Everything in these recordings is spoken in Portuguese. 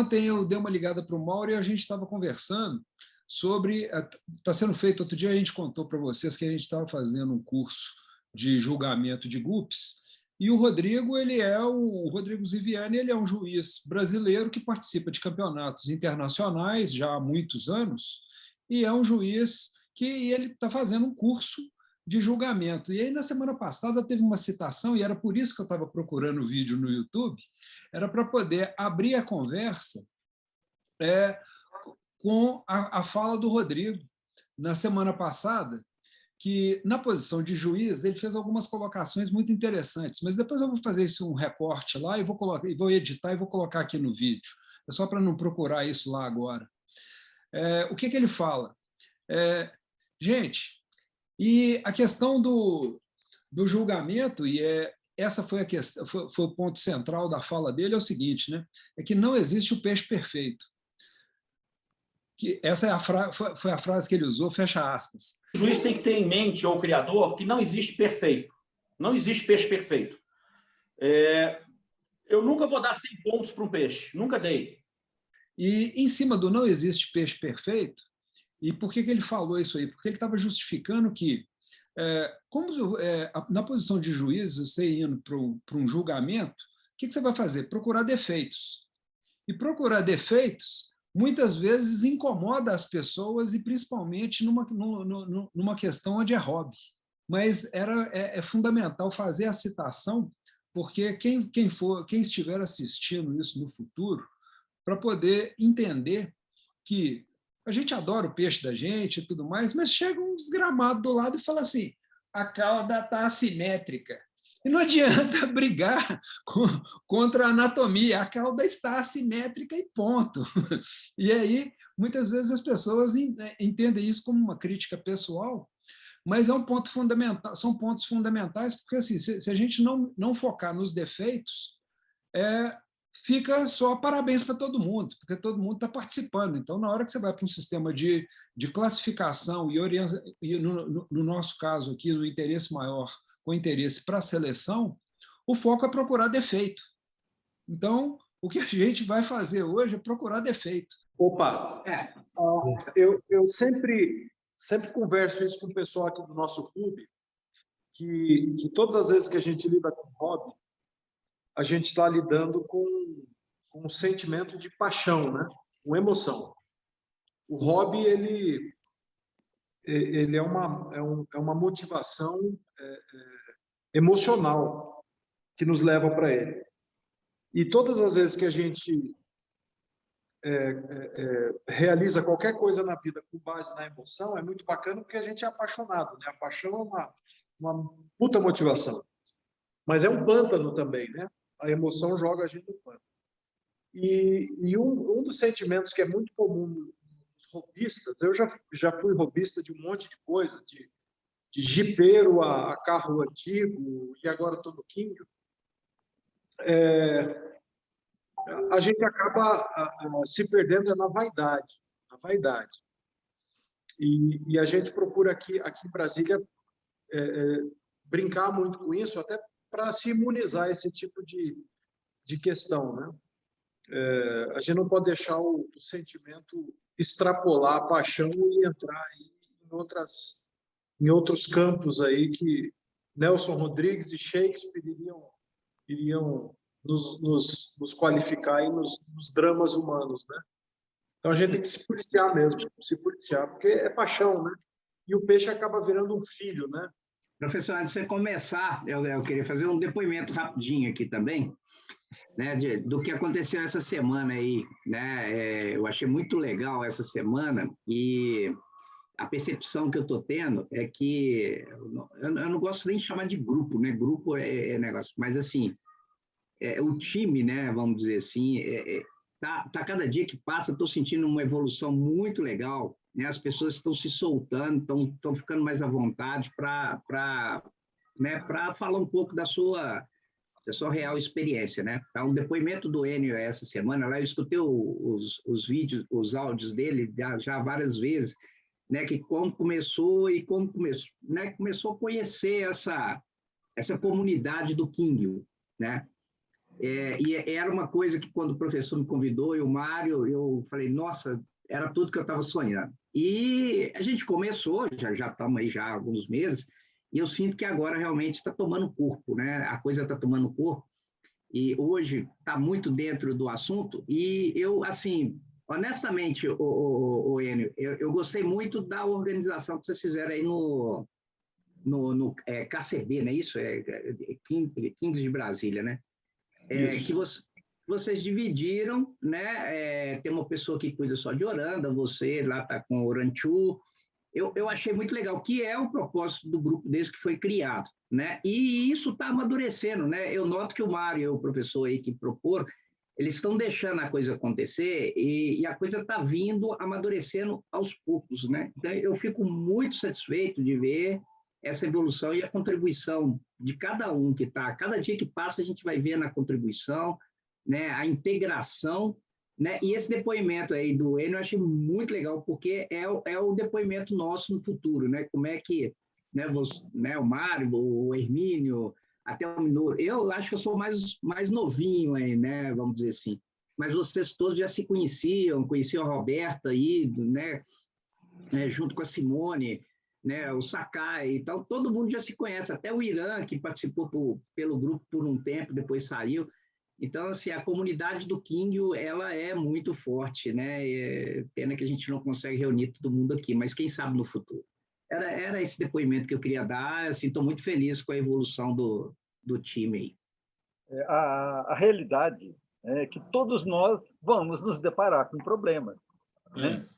ontem eu dei uma ligada para o Mauro e a gente estava conversando sobre... Está sendo feito, outro dia a gente contou para vocês que a gente estava fazendo um curso de julgamento de GUPS, e o Rodrigo, o Rodrigo Ziviani, ele é um juiz brasileiro que participa de campeonatos internacionais já há muitos anos, e é um juiz que ele está fazendo um curso de julgamento. E aí, na semana passada, teve uma citação, e era por isso que eu estava procurando o vídeo no YouTube, era para poder abrir a conversa com a fala do Rodrigo, na semana passada, que, na posição de juiz, ele fez algumas colocações muito interessantes, mas depois eu vou fazer isso, um recorte lá, e vou editar e vou colocar aqui no vídeo. É só para não procurar isso lá agora. O que ele fala? Gente, e a questão do julgamento, essa foi a questão, foi o ponto central da fala dele, é o seguinte, né? É que não existe o peixe perfeito. Que essa foi a frase que ele usou, fecha aspas. O juiz tem que ter em mente, ou o criador, que não existe perfeito. Não existe peixe perfeito. Eu nunca vou dar 100 pontos para um peixe. Nunca dei. E, em cima do não existe peixe perfeito, e por que ele falou isso aí? Porque ele estava justificando que, na posição de juiz, você indo para um julgamento, o que você vai fazer? Procurar defeitos. E procurar defeitos muitas vezes incomoda as pessoas, e principalmente numa questão onde é hobby. Mas é fundamental fazer a citação, porque quem estiver assistindo isso no futuro, para poder entender que a gente adora o peixe da gente e tudo mais, mas chega um desgramado do lado e fala assim, a cauda está assimétrica. E não adianta brigar contra a anatomia, a cauda está assimétrica e ponto. E aí, muitas vezes, as pessoas entendem isso como uma crítica pessoal, mas é um ponto fundamental, são pontos fundamentais, porque assim, se a gente não focar nos defeitos, fica só parabéns para todo mundo, porque todo mundo está participando. Então, na hora que você vai para um sistema de classificação e no nosso caso aqui, no interesse maior, com interesse para a seleção, o foco é procurar defeito. Então, o que a gente vai fazer hoje é procurar defeito. Opa! Eu sempre converso isso com o pessoal aqui do nosso clube, que todas as vezes que a gente lida com hobby, a gente está lidando com um sentimento de paixão, né? Com emoção. O hobby, ele é uma motivação emocional que nos leva para ele. E todas as vezes que a gente realiza qualquer coisa na vida com base na emoção, é muito bacana porque a gente é apaixonado, né? A paixão é uma puta motivação. Mas é um pântano também, né? A emoção joga a gente no pântano. E um dos sentimentos que é muito comum nos hobbyistas, eu já fui hobbyista de um monte de coisa, de jipeiro a carro antigo, e agora estou no Kingo, a gente acaba se perdendo na vaidade. Na vaidade. E a gente procura aqui em Brasília brincar muito com isso, até para se imunizar esse tipo de questão, né? A gente não pode deixar o sentimento extrapolar a paixão e entrar em outros campos aí que Nelson Rodrigues e Shakespeare iriam nos qualificar aí nos dramas humanos, né? Então a gente tem que se policiar mesmo, se policiar, porque é paixão, né? E o peixe acaba virando um filho, né? Professor, antes de você começar, eu queria fazer um depoimento rapidinho aqui também, né, do que aconteceu essa semana aí, né? Eu achei muito legal essa semana, e a percepção que eu estou tendo é que eu não gosto nem de chamar de grupo, né? Grupo é negócio, mas assim, o time, né? Vamos dizer assim, tá cada dia que passa, estou sentindo uma evolução muito legal, né? As pessoas estão se soltando, estão ficando mais à vontade para falar um pouco da sua real experiência, né? Tá, um depoimento do Enio essa semana, lá eu escutei os vídeos, os áudios dele já várias vezes, né? Que começou, né? Começou a conhecer essa comunidade do Kingo, né? E era uma coisa que, quando o professor me convidou, e o Mário, eu falei, nossa, era tudo que eu estava sonhando. E a gente começou, já estamos aí já há alguns meses, e eu sinto que agora realmente está tomando corpo, né? A coisa está tomando corpo, e hoje está muito dentro do assunto, e eu, assim, honestamente, Enio, eu gostei muito da organização que vocês fizeram aí no KCB, né? Isso Kings de Brasília, né? Que vocês dividiram, né? Tem uma pessoa que cuida só de Oranda, você lá está com Oranchu. Eu achei muito legal, que é o propósito do grupo desde que foi criado, né? E isso está amadurecendo, né? Eu noto que o Mário, o professor aí que propor, eles estão deixando a coisa acontecer e a coisa está vindo amadurecendo aos poucos, né? Então, eu fico muito satisfeito de ver essa evolução e a contribuição de cada um que está. Cada dia que passa, a gente vai vendo a contribuição, né, a integração, né? E esse depoimento aí do Enio eu achei muito legal, porque é o depoimento nosso no futuro, né? Como é que, né, você, né, o Mário, o Hermínio, até o Minoro, eu acho que eu sou mais novinho aí, né, vamos dizer assim, mas vocês todos já se conheciam a Roberta aí, né, junto com a Simone, né, o Sakai, então todo mundo já se conhece, até o Irã, que participou pelo grupo por um tempo, depois saiu. Então, assim, a comunidade do King, ela é muito forte, né? Pena que a gente não consegue reunir todo mundo aqui, mas quem sabe no futuro. Era esse depoimento que eu queria dar, assim, estou muito feliz com a evolução do time aí. A realidade é que todos nós vamos nos deparar com problemas, né?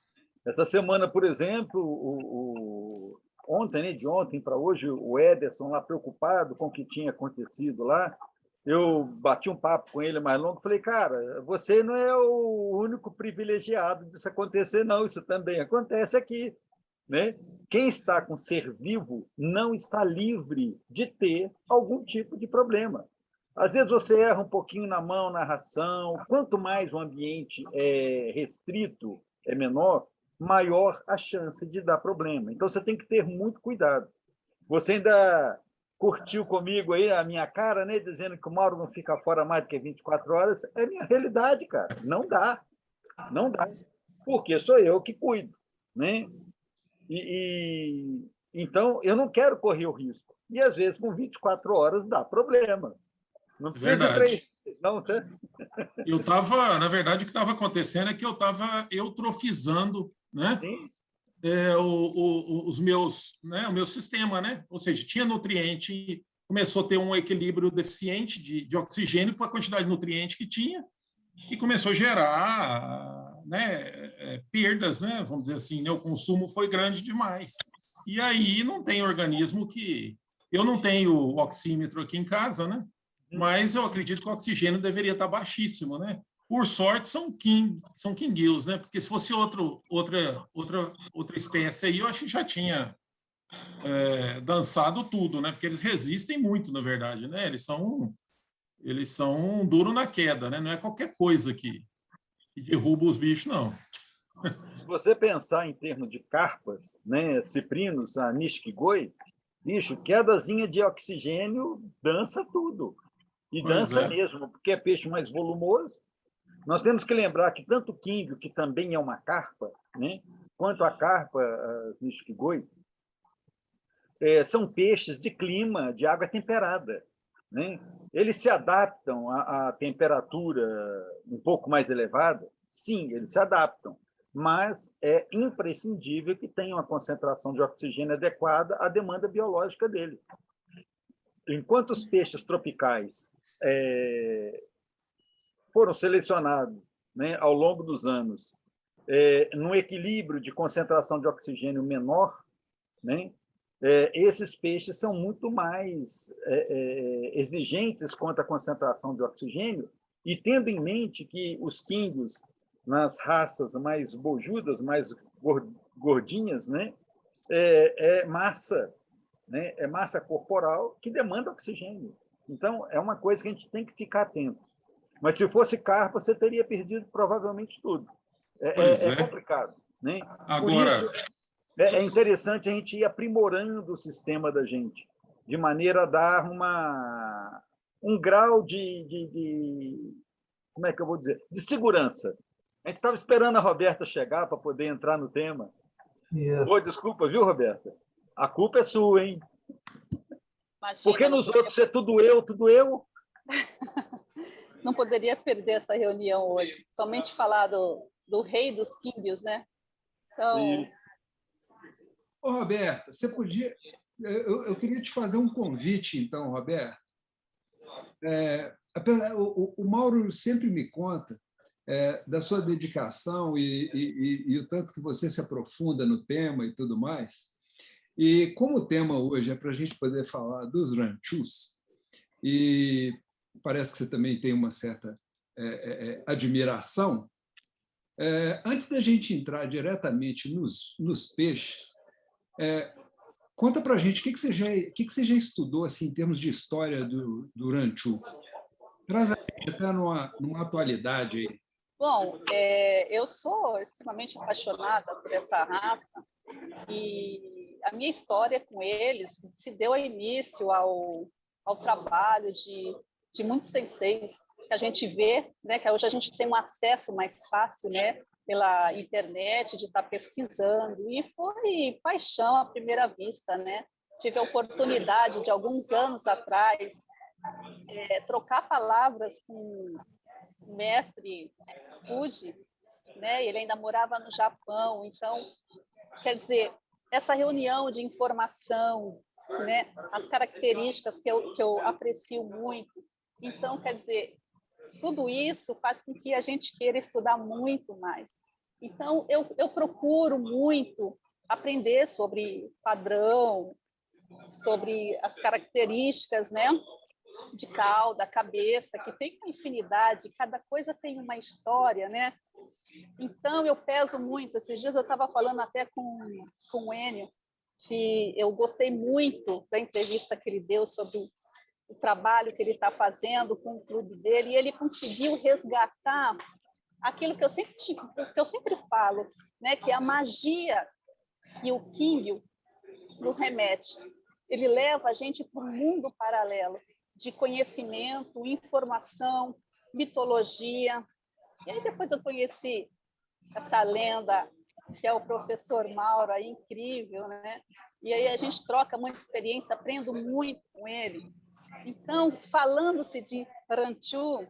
Essa semana, por exemplo, ontem, né, de ontem para hoje, o Ederson lá preocupado com o que tinha acontecido lá, eu bati um papo com ele mais longo, falei, cara, você não é o único privilegiado disso acontecer, não, isso também acontece aqui, né? Quem está com ser vivo não está livre de ter algum tipo de problema. Às vezes você erra um pouquinho na mão, na ração, quanto mais o ambiente é restrito, é menor, maior a chance de dar problema. Então, você tem que ter muito cuidado. Você ainda curtiu comigo aí a minha cara, né, dizendo que o Mauro não fica fora mais do que 24 horas. É minha realidade, cara. Não dá. Não dá. Porque sou eu que cuido, né? Então, eu não quero correr o risco. E, às vezes, com 24 horas, dá problema. Não precisa de 3, não, tá? Na verdade, o que estava acontecendo é que eu estava eutrofizando, né? Os meus, né? O meu sistema, né? Ou seja, tinha nutriente, começou a ter um equilíbrio deficiente de oxigênio com a quantidade de nutriente que tinha e começou a gerar, né, perdas, né? Vamos dizer assim, né? O consumo foi grande demais. E aí não tem organismo que... Eu não tenho oxímetro aqui em casa, né? Mas eu acredito que o oxigênio deveria estar baixíssimo, né? Por sorte, são quinguios, né? Porque se fosse outra espécie aí, eu acho que já tinha dançado tudo, né? Porque eles resistem muito, na verdade, né? Eles são duros na queda, né? Não é qualquer coisa que derruba os bichos, não. Se você pensar em termos de carpas, né? Ciprinos, a Nishikigoi, bicho, quedazinha de oxigênio dança tudo. E dança mesmo, porque é peixe mais volumoso. Nós temos que lembrar que tanto o quingo, que também é uma carpa, né, quanto a carpa Nishikigoi, são peixes de clima, de água temperada, né? Eles se adaptam à temperatura um pouco mais elevada? Sim, eles se adaptam, mas é imprescindível que tenha uma concentração de oxigênio adequada à demanda biológica dele. Enquanto os peixes tropicais foram selecionados, né, ao longo dos anos, num equilíbrio de concentração de oxigênio menor, né, esses peixes são muito mais exigentes quanto à concentração de oxigênio, e tendo em mente que os quingos, nas raças mais bojudas, mais gordinhas, né, massa, né, é massa corporal que demanda oxigênio. Então, é uma coisa que a gente tem que ficar atento. Mas se fosse carpa, você teria perdido provavelmente tudo. É complicado, né? Agora... Por isso, é interessante a gente ir aprimorando o sistema da gente, de maneira a dar um grau como é que eu vou dizer, de segurança. A gente estava esperando a Roberta chegar para poder entrar no tema. Oh, desculpa, viu, Roberta? A culpa é sua, hein? Imagina, porque nos outros é tudo eu, tudo eu. Não poderia perder essa reunião hoje. Somente falar do rei dos químbios, né? Então... Ô, Roberta, você podia... Eu queria te fazer um convite, então, Roberta. O Mauro sempre me conta da sua dedicação e o tanto que você se aprofunda no tema e tudo mais. E como o tema hoje é para a gente poder falar dos ranchus, e parece que você também tem uma certa admiração, antes da gente entrar diretamente nos peixes, conta para a gente o que você já estudou assim, em termos de história do ranchu. Traz a gente até numa atualidade aí. Bom, eu sou extremamente apaixonada por essa raça e a minha história com eles se deu início ao trabalho de muitos senseis que a gente vê, né, que hoje a gente tem um acesso mais fácil, né, pela internet, de estar pesquisando, e foi paixão à primeira vista, né? Tive a oportunidade de, alguns anos atrás, trocar palavras com o mestre Fuji, né? Ele ainda morava no Japão, então, quer dizer, essa reunião de informação, né? As características que eu aprecio muito, então, quer dizer, tudo isso faz com que a gente queira estudar muito mais. Então, eu procuro muito aprender sobre padrão, sobre as características, né, de cauda, cabeça, que tem uma infinidade, cada coisa tem uma história, né? Então, eu peso muito. Esses dias eu estava falando até com o Enio, que eu gostei muito da entrevista que ele deu sobre o trabalho que ele está fazendo com o clube dele, e ele conseguiu resgatar aquilo que eu sempre falo, né, que é a magia que o químbio nos remete. Ele leva a gente para um mundo paralelo de conhecimento, informação, mitologia. E aí depois eu conheci essa lenda, que é o professor Mauro, aí, incrível, né? E aí a gente troca muita experiência, aprendo muito com ele. Então, falando-se de ranchu,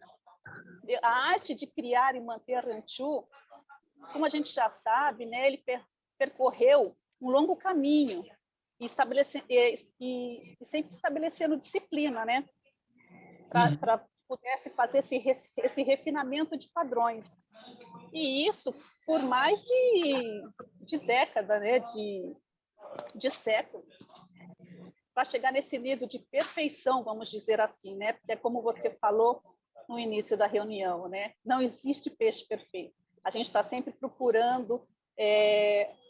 a arte de criar e manter ranchu, como a gente já sabe, né, ele percorreu um longo caminho e sempre estabelecendo disciplina, né, para pudesse fazer esse refinamento de padrões. E isso por mais de década, né, de século, para chegar nesse nível de perfeição, vamos dizer assim, né? Porque é como você falou no início da reunião, né? Não existe peixe perfeito. A gente está sempre procurando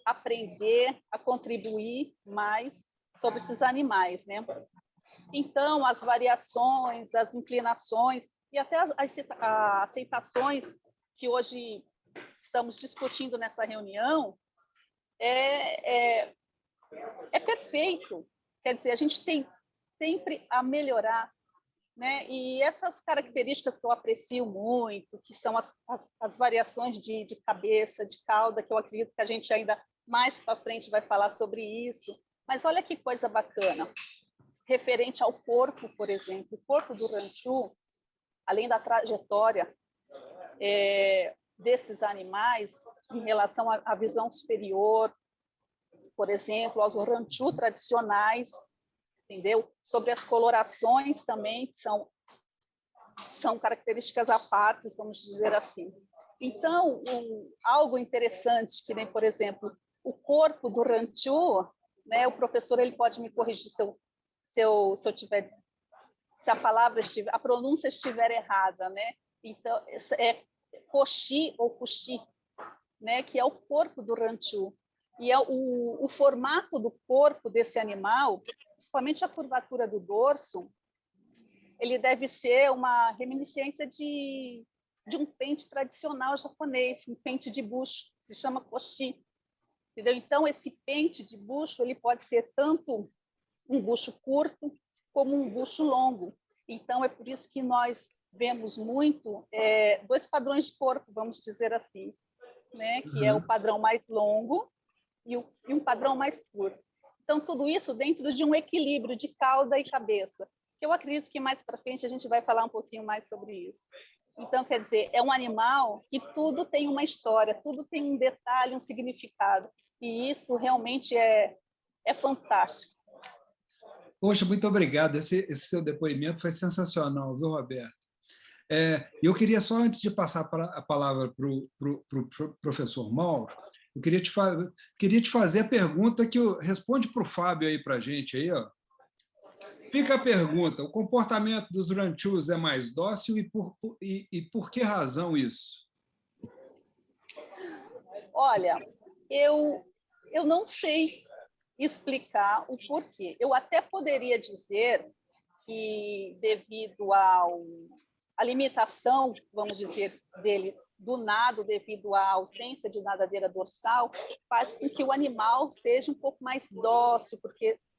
aprender a contribuir mais sobre esses animais, né? Então, as variações, as inclinações e até as aceitações que hoje estamos discutindo nessa reunião é perfeito. Quer dizer, a gente tem sempre a melhorar, né? E essas características que eu aprecio muito, que são as variações de cabeça, de cauda, que eu acredito que a gente ainda mais para frente vai falar sobre isso. Mas olha que coisa bacana. Referente ao corpo, por exemplo, o corpo do ranchu, além da trajetória desses animais em relação à visão superior, por exemplo, aos ranchu tradicionais, entendeu? Sobre as colorações também, que são características à parte, vamos dizer assim. Então, algo interessante, que nem, por exemplo, o corpo do ranchu, né? O professor ele pode me corrigir se a pronúncia estiver errada, né? Então, é coxi ou cuxi, né? Que é o corpo do ranchu. E é o formato do corpo desse animal, principalmente a curvatura do dorso, ele deve ser uma reminiscência de um pente tradicional japonês, um pente de bucho, se chama koshi. Entendeu? Então, esse pente de bucho ele pode ser tanto um bucho curto como um bucho longo. Então, é por isso que nós vemos muito dois padrões de corpo, vamos dizer assim, né? Que é o padrão mais longo e um padrão mais curto. Então, tudo isso dentro de um equilíbrio de cauda e cabeça, que eu acredito que mais para frente a gente vai falar um pouquinho mais sobre isso. Então, quer dizer, é um animal que tudo tem uma história, tudo tem um detalhe, um significado, e isso realmente é fantástico. Poxa, muito obrigado. Esse seu depoimento foi sensacional, viu, Roberto? Eu queria só, antes de passar a palavra para o professor Mauro, eu queria te fazer a pergunta que responde para o Fábio aí para a gente. Aí, ó. Fica a pergunta: o comportamento dos ranchus é mais dócil e por que razão isso? Olha, eu não sei explicar o porquê. Eu até poderia dizer que, devido à limitação, vamos dizer, dele do nado, devido à ausência de nadadeira dorsal, faz com que o animal seja um pouco mais dócil,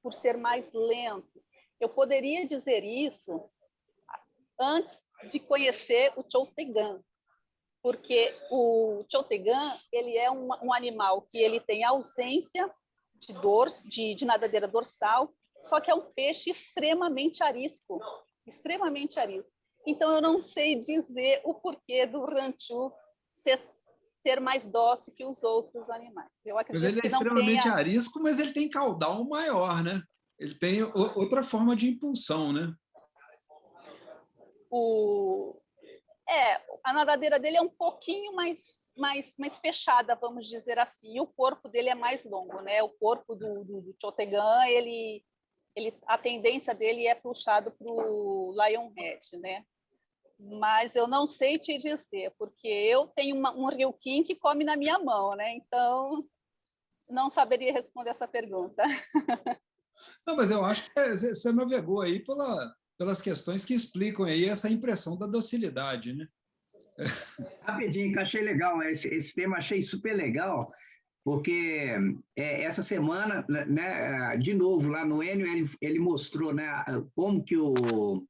por ser mais lento. Eu poderia dizer isso antes de conhecer o Choutegan, porque o Choutegan, ele é um animal que ele tem ausência de nadadeira dorsal, só que é um peixe extremamente arisco, extremamente arisco. Então, eu não sei dizer o porquê do ranchu ser mais dócil que os outros animais. Eu acredito Mas ele é que não extremamente tenha... arisco, mas ele tem caudal maior, né? Ele tem outra forma de impulsão, né? A nadadeira dele é um pouquinho mais fechada, vamos dizer assim. E o corpo dele é mais longo, né? O corpo do Choutegan, a tendência dele é puxado para o Lionhead, né? Mas eu não sei te dizer, porque eu tenho um Ryukin que come na minha mão, né? Então, não saberia responder essa pergunta. Não, mas eu acho que você navegou aí pelas questões que explicam aí essa impressão da docilidade, né? Rapidinho, que eu achei legal, esse tema achei super legal, porque essa semana, né, de novo, lá no Enio, ele mostrou, né, como que o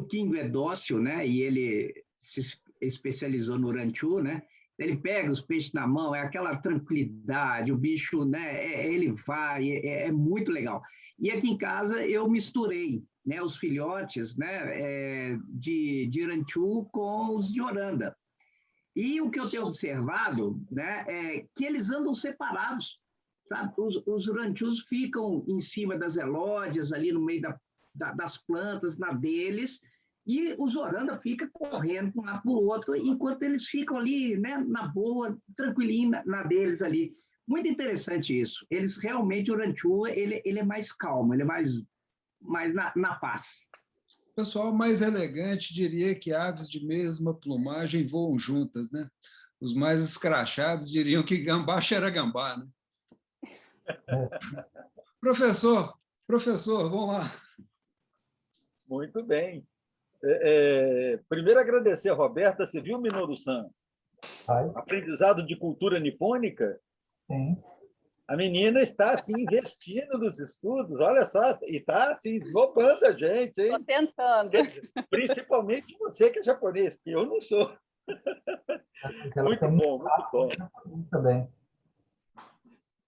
Kingo é dócil, né, e ele se especializou no ranchu, né, ele pega os peixes na mão, é aquela tranquilidade, o bicho, né, ele vai, é muito legal. E aqui em casa eu misturei, né, os filhotes, né, de ranchu com os de oranda. E o que eu tenho observado, né, é que eles andam separados, sabe? Os ranchus ficam em cima das elódias, ali no meio das plantas, na deles, e os oranda ficam correndo de um lado para o outro, enquanto eles ficam ali, né, na boa, tranquilinho na deles ali. Muito interessante isso. Eles realmente, o ranchu, ele é mais calmo, ele é mais na paz. O pessoal mais elegante diria que aves de mesma plumagem voam juntas, né? Os mais escrachados diriam que gambá cheira gambá, né? Professor, vamos lá. Muito bem. Primeiro, agradecer a Roberta. Você viu, Minoru-san? Aprendizado de cultura nipônica? Sim. A menina está, assim, investindo nos estudos, olha só, e está, assim, esnobando a gente, hein? Estou tentando. Principalmente você que é japonês, porque eu não sou. Muito bom, muito bom. Também.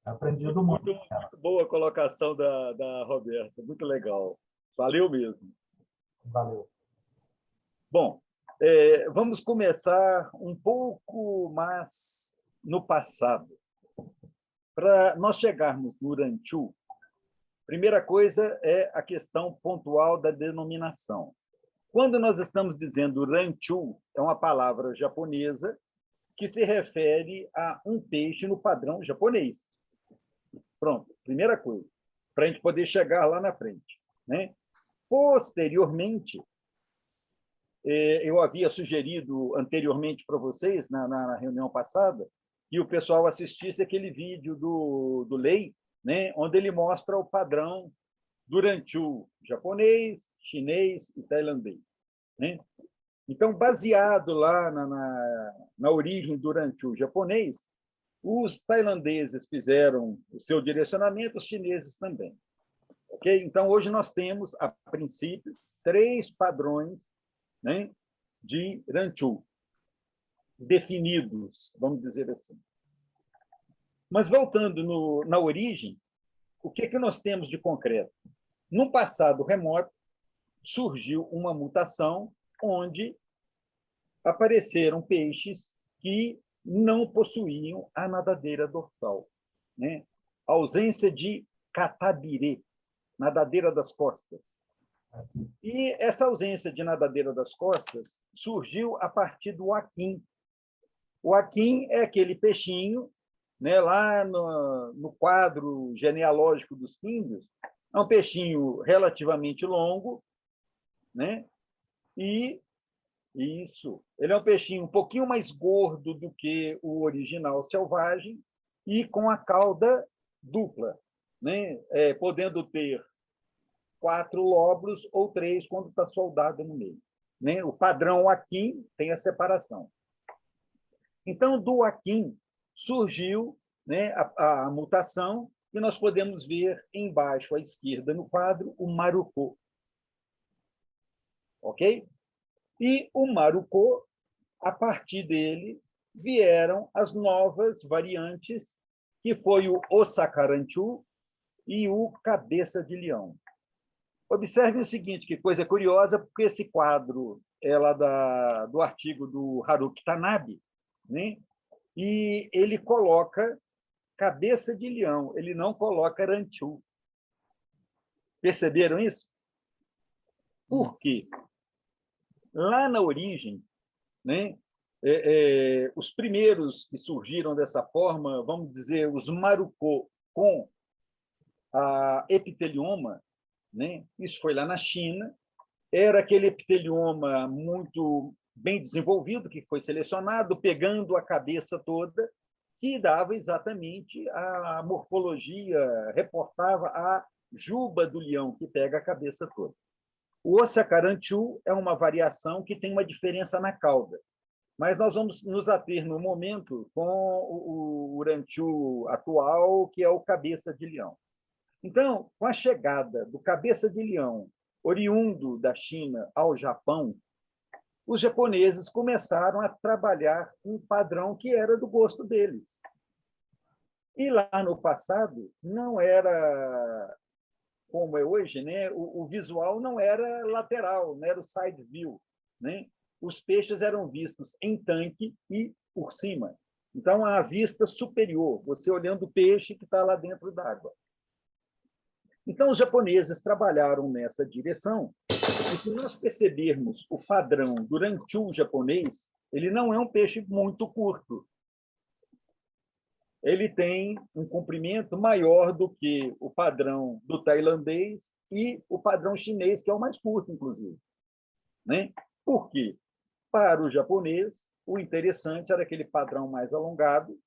Aprendido muito. Muito boa a colocação da Roberta, muito legal. Valeu mesmo. Valeu. Bom, vamos começar um pouco mais no passado. Para nós chegarmos no ranchu, primeira coisa é a questão pontual da denominação. Quando nós estamos dizendo ranchu, é uma palavra japonesa que se refere a um peixe no padrão japonês. Pronto, primeira coisa, para a gente poder chegar lá na frente, né? Posteriormente, eu havia sugerido anteriormente para vocês, na reunião passada, que o pessoal assistisse aquele vídeo do Lei, né, onde ele mostra o padrão do ranchu japonês, chinês e tailandês, né? Então, baseado lá na origem do ranchu japonês, os tailandeses fizeram o seu direcionamento, os chineses também. Okay? Então, hoje nós temos, a princípio, 3 padrões, né, de Ranchu, definidos, vamos dizer assim. Mas, voltando na origem, o que nós temos de concreto? No passado remoto, surgiu uma mutação onde apareceram peixes que não possuíam a nadadeira dorsal, né? A ausência de catabirê, nadadeira das costas. E essa ausência de nadadeira das costas surgiu a partir do aquim. O aquim é aquele peixinho, né, lá no quadro genealógico dos índios, é um peixinho relativamente longo, né? E isso, ele é um peixinho um pouquinho mais gordo do que o original selvagem e com a cauda dupla, né? Podendo ter 4 lóbulos ou 3 quando está soldado no meio, né? O padrão aquim tem a separação. Então, do aquim surgiu, né, a mutação, e nós podemos ver embaixo à esquerda no quadro o marucô. Ok? E o marucô, a partir dele, vieram as novas variantes, que foi o ossacaranchu e o cabeça de leão. Observe o seguinte, que coisa curiosa, porque esse quadro é lá do artigo do Haruki Tanabe, né? E ele coloca cabeça de leão, ele não coloca ranchu. Perceberam isso? Por quê? Lá na origem, né, os primeiros que surgiram dessa forma, vamos dizer, os marucô com a epitelioma, né, isso foi lá na China, era aquele epitelioma muito bem desenvolvido, que foi selecionado, pegando a cabeça toda, que dava exatamente a morfologia, reportava a juba do leão, que pega a cabeça toda. O ossacaranchu é uma variação que tem uma diferença na cauda, mas nós vamos nos ater no momento com o ranchu atual, que é o cabeça de leão. Então, com a chegada do cabeça de leão, oriundo da China ao Japão, os japoneses começaram a trabalhar um padrão que era do gosto deles. E lá no passado, não era como é hoje, né? O visual não era lateral, não era o side view, né? Os peixes eram vistos em tanque e por cima. Então, a vista superior, você olhando o peixe que está lá dentro d'água. Então, os japoneses trabalharam nessa direção. E se nós percebermos o padrão do ranchu japonês, ele não é um peixe muito curto. Ele tem um comprimento maior do que o padrão do tailandês e o padrão chinês, que é o mais curto, inclusive. Né? Por quê? Para o japonês, o interessante era aquele padrão mais alongado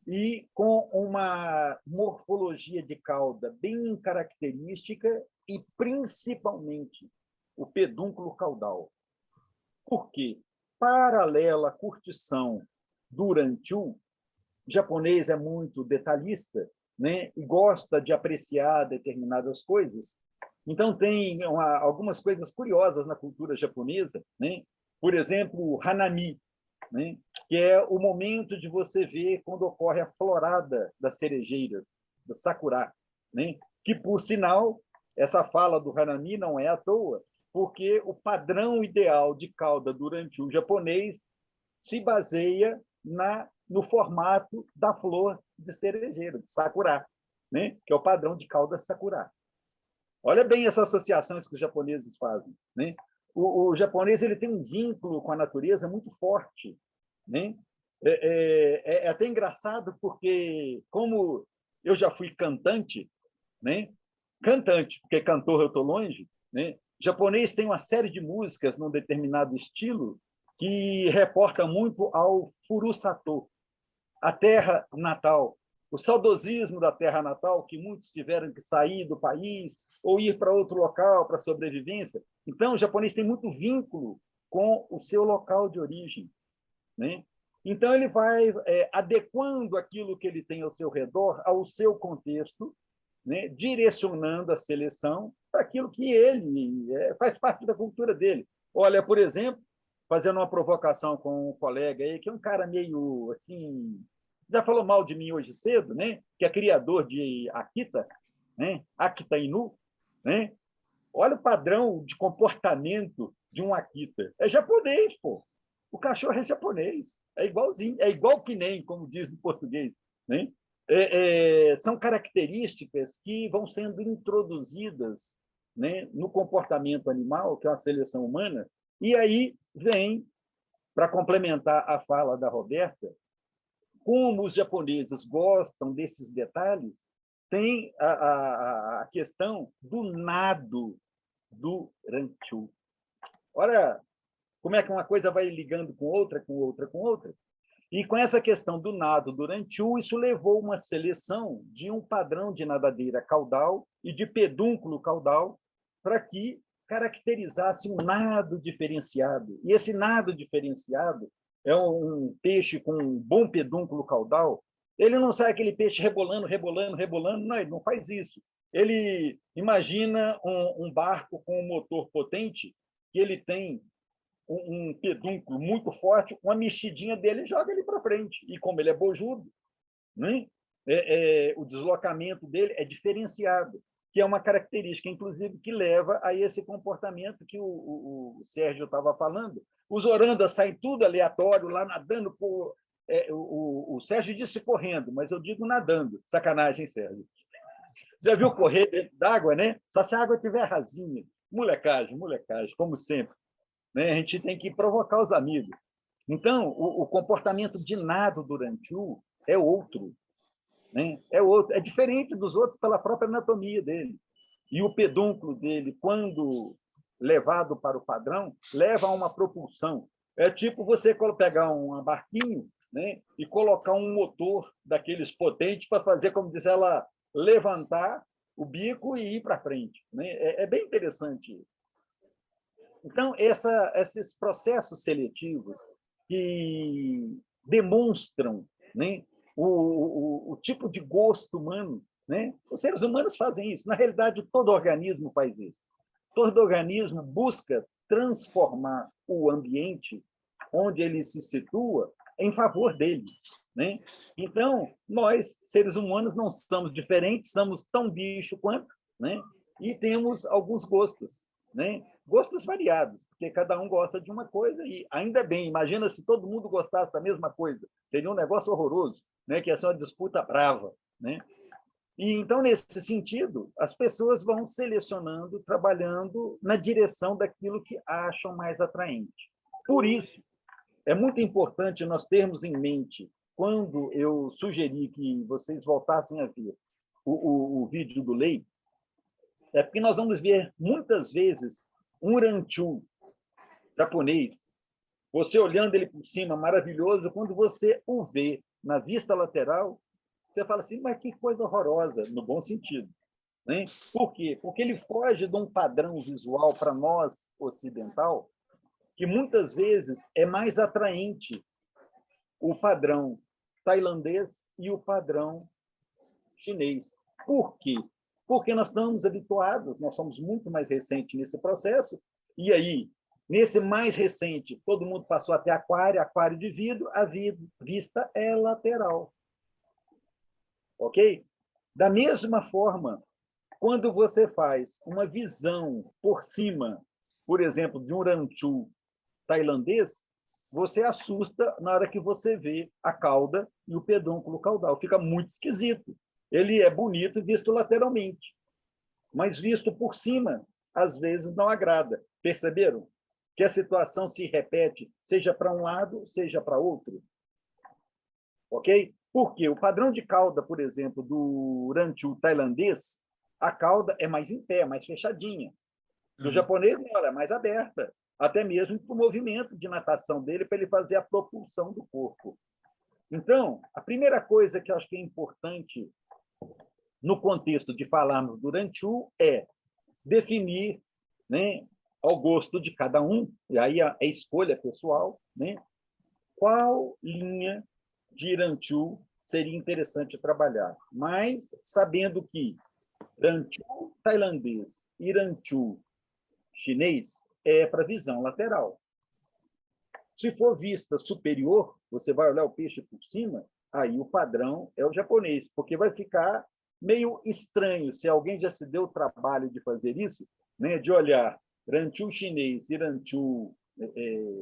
e com uma morfologia de cauda bem característica e, principalmente, o pedúnculo caudal. Por quê? Paralela à curtição do ranchu, o japonês é muito detalhista, né? E gosta de apreciar determinadas coisas. Então, tem algumas coisas curiosas na cultura japonesa, né? Por exemplo, o hanami, né? Que é o momento de você ver quando ocorre a florada das cerejeiras, do sakura, né? Que, por sinal, essa fala do hanami não é à toa, porque o padrão ideal de cauda do ranchu japonês se baseia no formato da flor de cerejeira, de sakura, né? Que é o padrão de cauda sakura. Olha bem essas associações que os japoneses fazem, né? O japonês ele tem um vínculo com a natureza muito forte, né? É até engraçado porque, como eu já fui cantante, né? Cantante, porque cantor eu estou longe, né? O japonês tem uma série de músicas num determinado estilo que reporta muito ao furusato, a terra natal, o saudosismo da terra natal, que muitos tiveram que sair do país ou ir para outro local para sobrevivência. Então, o japonês tem muito vínculo com o seu local de origem, né? Então, ele vai adequando aquilo que ele tem ao seu redor ao seu contexto, né, direcionando a seleção para aquilo que ele faz parte da cultura dele. Olha, por exemplo, fazendo uma provocação com um colega aí, que é um cara meio assim, já falou mal de mim hoje cedo, né, que é criador de Akita, né, Akita Inu, né? Olha o padrão de comportamento de um Akita. É japonês, pô. O cachorro é japonês. É igualzinho, é igual que nem, como diz no português, né? São características que vão sendo introduzidas, né, no comportamento animal, que é uma seleção humana, e aí vem, para complementar a fala da Roberta, como os japoneses gostam desses detalhes, tem a questão do nado do ranchu. Olha como é que uma coisa vai ligando com outra, com outra, com outra. E com essa questão do nado do ranchu, isso levou uma seleção de um padrão de nadadeira caudal e de pedúnculo caudal para que caracterizasse um nado diferenciado. E esse nado diferenciado é um peixe com um bom pedúnculo caudal. Ele não sai aquele peixe rebolando, rebolando, rebolando. Não, ele não faz isso. Ele imagina um barco com um motor potente, que ele tem um pedúnculo muito forte, uma mexidinha dele joga ele para frente. E como ele é bojudo, né? O deslocamento dele é diferenciado, que é uma característica, inclusive, que leva a esse comportamento que o Sérgio estava falando. Os orandas saem tudo aleatório, lá nadando por... o Sérgio disse correndo, mas eu digo nadando. Sacanagem, Sérgio. Já viu correr dentro d'água, né? Só se a água estiver rasinha. Molecagem, como sempre. Né? A gente tem que provocar os amigos. Então, o comportamento de nado do ranchu é outro. Né? É outro. É diferente dos outros pela própria anatomia dele. E o pedúnculo dele, quando levado para o padrão, leva a uma propulsão. É tipo você pegar um barquinho, né, e colocar um motor daqueles potentes para fazer, como diz ela, levantar o bico e ir para frente. Né? É bem interessante. Então, esses processos seletivos que demonstram, né, o tipo de gosto humano, né? Os seres humanos fazem isso. Na realidade, todo organismo faz isso. Todo organismo busca transformar o ambiente onde ele se situa em favor dele. Né? Então, nós, seres humanos, não somos diferentes, somos tão bicho quanto, né? E temos alguns gostos, né? Gostos variados, porque cada um gosta de uma coisa e ainda bem, imagina se todo mundo gostasse da mesma coisa, seria um negócio horroroso, né? Que ia ser uma disputa brava, né? E então, nesse sentido, as pessoas vão selecionando, trabalhando na direção daquilo que acham mais atraente. Por isso, é muito importante nós termos em mente, quando eu sugeri que vocês voltassem a ver o vídeo do Lei, é porque nós vamos ver, muitas vezes, um ranchu japonês, você olhando ele por cima, maravilhoso, quando você o vê na vista lateral, você fala assim, mas que coisa horrorosa, no bom sentido. Né? Por quê? Porque ele foge de um padrão visual para nós, ocidental, que muitas vezes é mais atraente o padrão tailandês e o padrão chinês. Por quê? Porque nós estamos habituados, nós somos muito mais recentes nesse processo, e aí, nesse mais recente, todo mundo passou a ter aquário de vidro, a vista é lateral. Ok? Da mesma forma, quando você faz uma visão por cima, por exemplo, de um ranchu tailandês, você assusta na hora que você vê a cauda e o pedúnculo caudal. Fica muito esquisito. Ele é bonito visto lateralmente, mas visto por cima, às vezes não agrada. Perceberam? Que a situação se repete, seja para um lado, seja para outro. Ok? Porque o padrão de cauda, por exemplo, do ranchu tailandês, a cauda é mais em pé, mais fechadinha. Do japonês, não, ela é mais aberta, até mesmo para o movimento de natação dele, para ele fazer a propulsão do corpo. Então, a primeira coisa que eu acho que é importante no contexto de falarmos do ranchu é definir, né, ao gosto de cada um, e aí é escolha pessoal, né, qual linha de ranchu seria interessante trabalhar, mas sabendo que Ranchu tailandês e ranchu chinês é para visão lateral. Se for vista superior, você vai olhar o peixe por cima, aí o padrão é o japonês, porque vai ficar meio estranho se alguém já se deu o trabalho de fazer isso, né, de olhar ranchu chinês e ranchu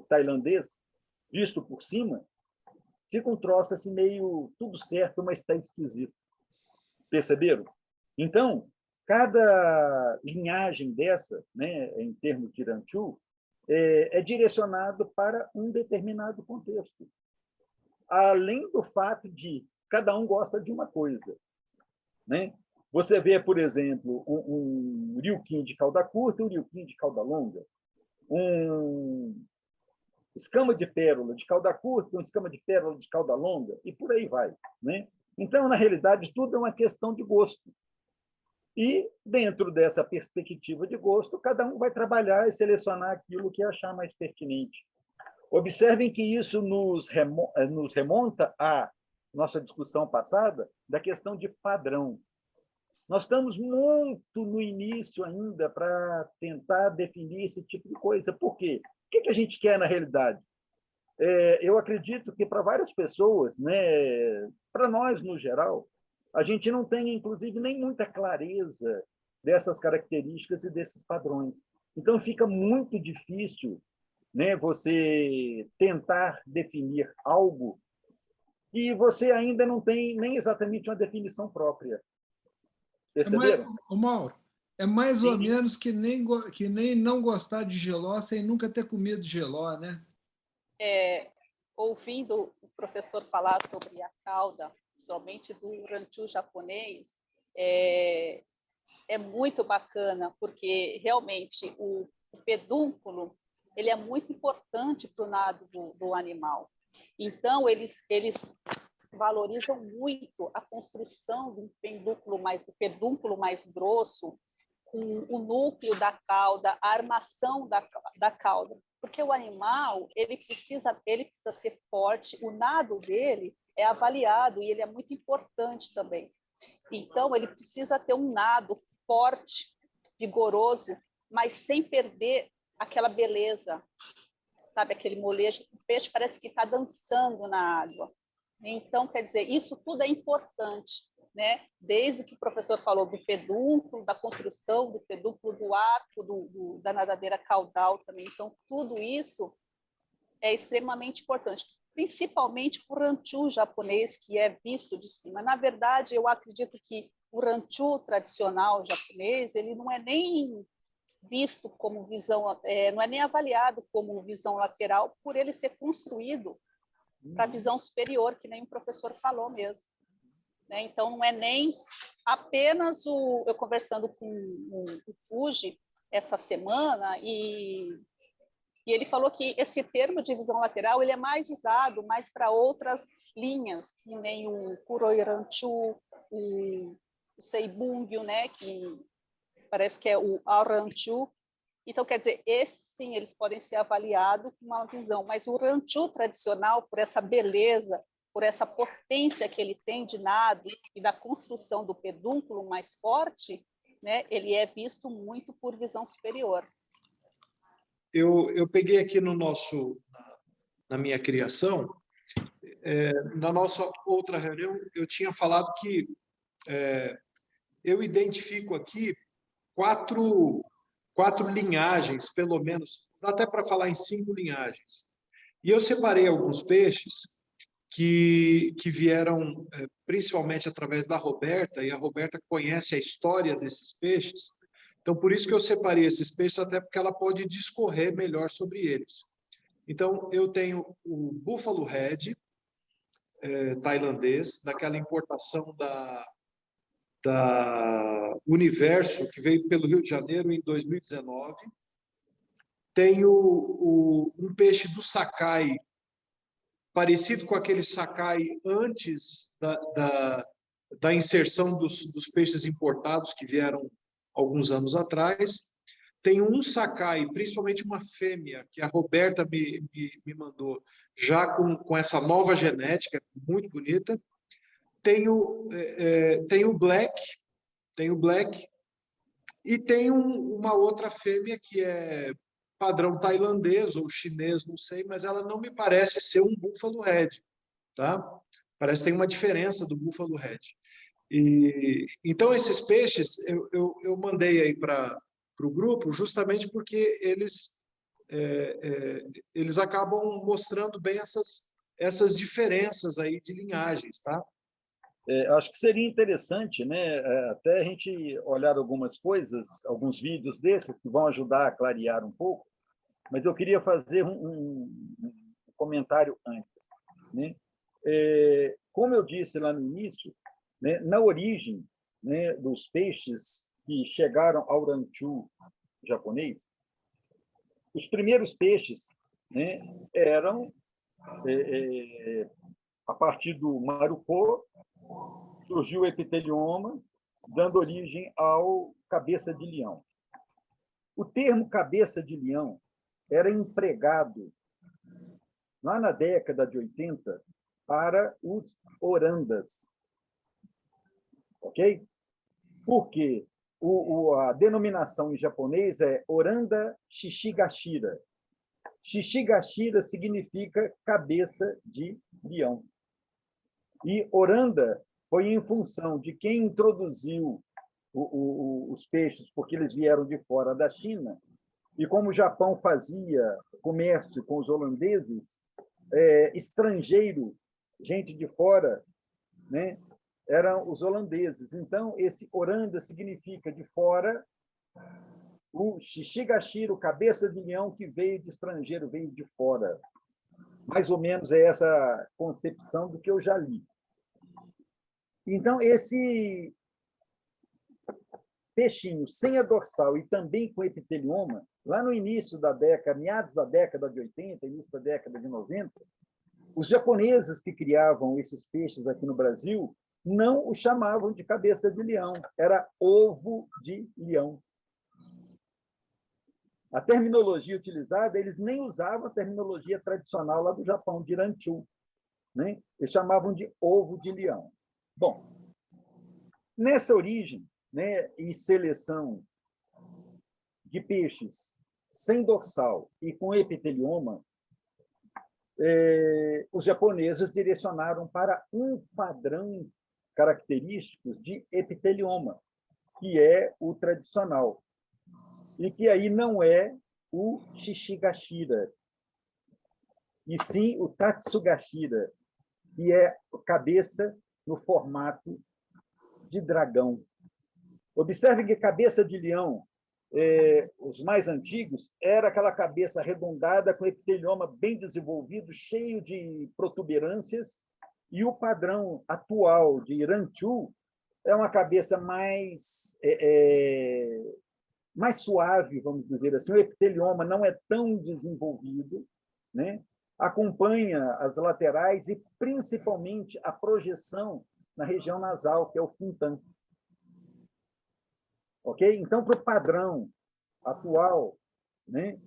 tailandês visto por cima, fica um troço assim meio tudo certo, mas está esquisito. Perceberam? Então, cada linhagem dessa, né, em termos de ranchu, é direcionado para um determinado contexto. Além do fato de cada um gosta de uma coisa, né? Você vê, por exemplo, um ryukin de cauda curta e um ryukin de cauda longa, um escama de pérola de cauda curta, um escama de pérola de cauda longa, e por aí vai, né? Então, na realidade, tudo é uma questão de gosto. E, dentro dessa perspectiva de gosto, cada um vai trabalhar e selecionar aquilo que achar mais pertinente. Observem que isso nos remonta à nossa discussão passada da questão de padrão. Nós estamos muito no início ainda para tentar definir esse tipo de coisa. Por quê? O que a gente quer na realidade? Eu acredito que para várias pessoas, né, para nós no geral, a gente não tem, inclusive, nem muita clareza dessas características e desses padrões. Então, fica muito difícil, né, você tentar definir algo que você ainda não tem nem exatamente uma definição própria. Perceberam? Mauro, é mais Sim. ou menos que nem não gostar de Geló sem nunca ter comido Geló, né? Ouvindo o professor falar sobre a cauda, principalmente do ranchu japonês, é muito bacana, porque realmente o pedúnculo ele é muito importante para o nado do animal. Então, eles valorizam muito a construção do pedúnculo mais grosso, com o núcleo da cauda, a armação da cauda, porque o animal ele precisa ser forte, o nado dele é avaliado e ele é muito importante também. Então, ele precisa ter um nado forte, vigoroso, mas sem perder aquela beleza, sabe? Aquele molejo. O peixe parece que está dançando na água. Então, quer dizer, isso tudo é importante, né? Desde que o professor falou do pedúnculo, da construção do pedúnculo, do arco, da nadadeira caudal também. Então, tudo isso é extremamente importante, principalmente o ranchu japonês, que é visto de cima. Na verdade, eu acredito que o ranchu tradicional japonês, ele não é nem visto como visão, não é nem avaliado como visão lateral, por ele ser construído para visão superior, que nem o professor falou mesmo. Né? Então, não é nem apenas eu conversando com o Fuji essa semana, e ele falou que esse termo de visão lateral ele é mais usado mais para outras linhas, que nem o Kuroi Ranchu, o Seibungyo, né? Que parece que é o Aranchu. Então, quer dizer, esses, sim, eles podem ser avaliados com uma visão, mas o ranchu tradicional, por essa beleza, por essa potência que ele tem de nado e da construção do pedúnculo mais forte, né, ele é visto muito por visão superior. Eu peguei aqui na minha criação, na nossa outra reunião, eu tinha falado que eu identifico aqui quatro linhagens, pelo menos, dá até para falar em 5 linhagens. E eu separei alguns peixes que vieram principalmente através da Roberta, e a Roberta conhece a história desses peixes. Então, por isso que eu separei esses peixes, até porque ela pode discorrer melhor sobre eles. Então, eu tenho o Buffalo Red, tailandês, daquela importação da Universo, que veio pelo Rio de Janeiro em 2019. Tenho um peixe do Sakai, parecido com aquele Sakai antes da inserção dos peixes importados que vieram alguns anos atrás. Tenho um Sakai, principalmente uma fêmea, que a Roberta me mandou, já com essa nova genética, muito bonita. Tenho o Black, tem o black, e tem uma outra fêmea que é padrão tailandês ou chinês, não sei, mas ela não me parece ser um Buffalo Red, tá? Parece que tem uma diferença do Buffalo Red. E, então, esses peixes eu mandei aí para o grupo justamente porque eles acabam mostrando bem essas diferenças aí de linhagens, tá? Acho que seria interessante, né, até a gente olhar algumas coisas, alguns vídeos desses que vão ajudar a clarear um pouco, mas eu queria fazer um comentário antes, né? Como eu disse lá no início, né, na origem, né, dos peixes que chegaram ao ranchu japonês, os primeiros peixes, né, eram a partir do marucô, surgiu o epitelioma, dando origem ao cabeça de leão. O termo cabeça de leão era empregado lá na década de 80 para os orandas. Ok? Porque a denominação em japonês é Oranda Shishigashira. Shishigashira significa cabeça de leão. E Oranda foi em função de quem introduziu os peixes, porque eles vieram de fora da China, e como o Japão fazia comércio com os holandeses, estrangeiro, gente de fora, né, eram os holandeses. Então, esse Oranda significa de fora, o Shishigashira, o cabeça de leão que veio de estrangeiro, veio de fora. Mais ou menos é essa concepção do que eu já li. Então, esse peixinho sem a dorsal e também com epitelioma, lá no início da década, meados da década de 80, início da década de 90, os japoneses que criavam esses peixes aqui no Brasil não o chamavam de cabeça de leão, era ovo de leão. A terminologia utilizada, eles nem usavam a terminologia tradicional lá do Japão, de ranchu, né? Eles chamavam de ovo de leão. Bom, nessa origem, né, e seleção de peixes sem dorsal e com epitelioma, os japoneses direcionaram para um padrão característico de epitelioma, que é o tradicional, e que aí não é o Shishigashira, e sim o Tatsugashira, que é a cabeça no formato de dragão. Observe que cabeça de leão, os mais antigos, era aquela cabeça arredondada com epitelioma bem desenvolvido, cheio de protuberâncias, e o padrão atual de ranchu é uma cabeça mais suave, vamos dizer assim. O epitelioma não é tão desenvolvido, né? Acompanha as laterais e, principalmente, a projeção na região nasal, que é o funtan. Ok? Então, para o padrão atual, né,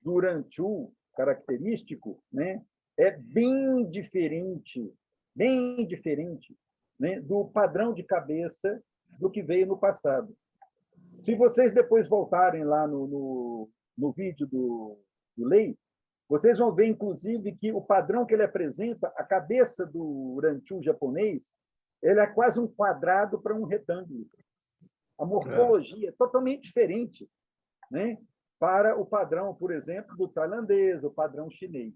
do ranchu característico, né, é bem diferente, né, do padrão de cabeça do que veio no passado. Se vocês depois voltarem lá no vídeo do Lei, vocês vão ver, inclusive, que o padrão que ele apresenta, a cabeça do ranchu japonês, ele é quase um quadrado para um retângulo. A morfologia é totalmente diferente, né, para o padrão, por exemplo, do tailandês, o padrão chinês.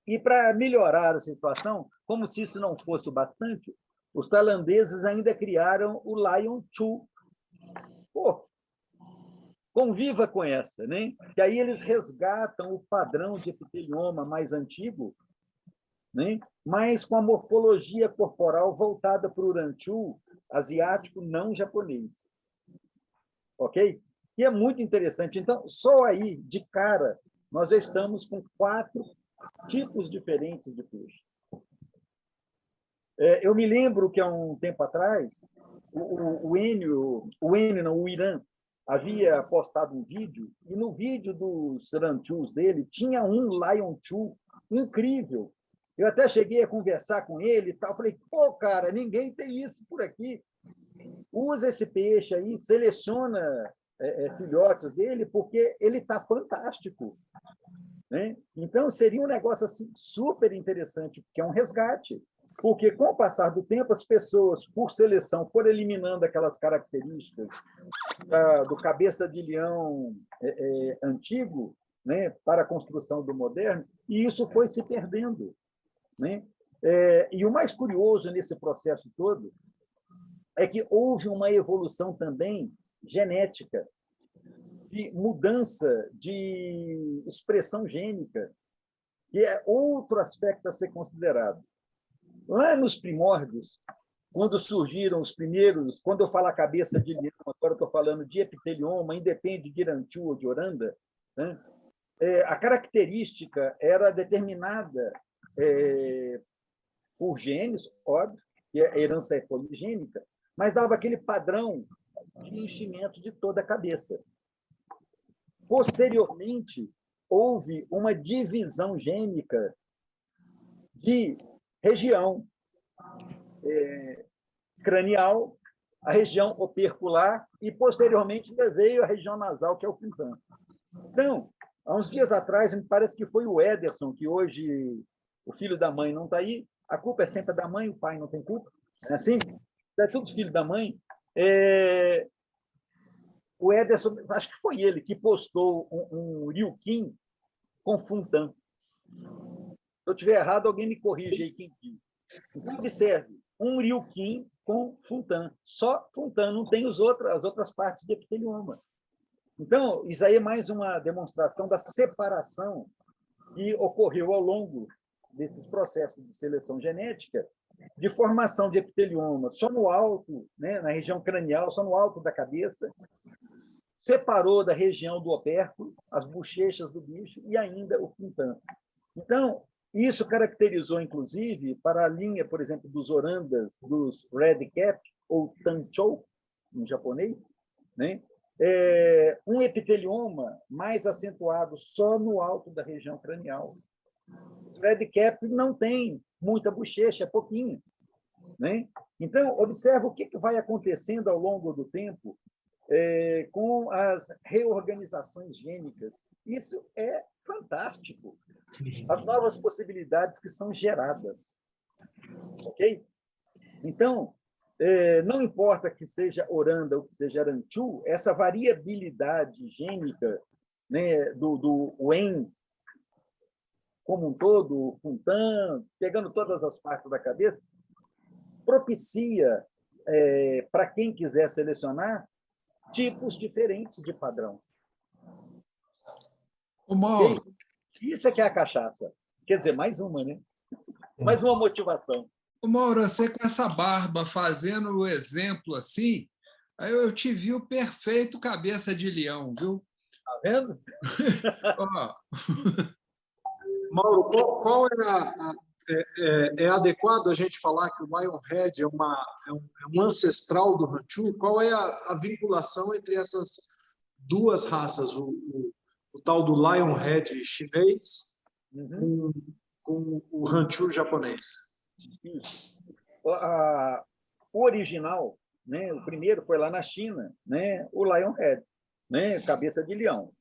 E para melhorar a situação, como se isso não fosse o bastante, os tailandeses ainda criaram o Lion Chu. Pô, conviva com essa, né? Que aí eles resgatam o padrão de epitelioma mais antigo, né? Mas com a morfologia corporal voltada para o ranchu asiático não japonês. Ok? E é muito interessante. Então, só aí, de cara, nós já estamos com 4 tipos diferentes de peixe. Eu me lembro que, há um tempo atrás, o Irã havia postado um vídeo, e no vídeo dos ranchus dele tinha um Lion Chu incrível. Eu até cheguei a conversar com ele e tal. Falei, pô, cara, ninguém tem isso por aqui. Usa esse peixe aí, seleciona filhotes dele, porque ele está fantástico. Né? Então, seria um negócio assim, super interessante, porque é um resgate. Porque, com o passar do tempo, as pessoas, por seleção, foram eliminando aquelas características do cabeça de leão antigo, né, para a construção do moderno, e isso foi se perdendo. Né? E o mais curioso nesse processo todo é que houve uma evolução também genética, de mudança de expressão gênica, que é outro aspecto a ser considerado. Lá nos primórdios, quando surgiram os primeiros, quando eu falo a cabeça de leão, agora estou falando de epitelioma, independe de Irantu ou de Oranda, né? A característica era determinada por genes, óbvio, que a herança é poligênica, mas dava aquele padrão de enchimento de toda a cabeça. Posteriormente, houve uma divisão gênica de região cranial, a região opercular e, posteriormente, veio a região nasal, que é o funtan. Então, há uns dias atrás, me parece que foi o Ederson, que hoje o filho da mãe não está aí, a culpa é sempre da mãe, o pai não tem culpa, é assim? É tudo filho da mãe. O Ederson, acho que foi ele que postou um Ryukin com funtan. Se eu estiver errado, alguém me corrige aí quem diz. Então, observe, um Ryukin com funtan. Só funtan, não tem as outras partes de epitelioma. Então, isso aí é mais uma demonstração da separação que ocorreu ao longo desses processos de seleção genética, de formação de epitelioma só no alto, né, na região cranial, só no alto da cabeça, separou da região do opérculo, as bochechas do bicho e ainda o funtan. Então, isso caracterizou, inclusive, para a linha, por exemplo, dos orandas, dos red cap, ou tanchou, em japonês, né? Um epitelioma mais acentuado só no alto da região cranial. O red cap não tem muita bochecha, é pouquinho. Né? Então, observa o que vai acontecendo ao longo do tempo com as reorganizações gênicas. Isso é fantástico. As novas possibilidades que são geradas. Ok? Então, não importa que seja Oranda ou que seja Aranchu, essa variabilidade gênica, né, do Wen como um todo, o Funtan, pegando todas as partes da cabeça, propicia, para quem quiser selecionar, tipos diferentes de padrão. Ô, Mauro. Okay? Isso é que é a cachaça. Quer dizer, mais uma, né? Mais uma motivação. Ô, Mauro, você com essa barba fazendo o exemplo assim, aí eu te vi o perfeito cabeça de leão, viu? Tá vendo? Mauro, qual é adequado a gente falar que o Lionhead é um ancestral do Ranchu? Qual é a vinculação entre essas duas raças, o tal do Lionhead chinês com o Ranchu japonês? Isso. O original, né, o primeiro foi lá na China, né, o Lionhead, né, cabeça de leão,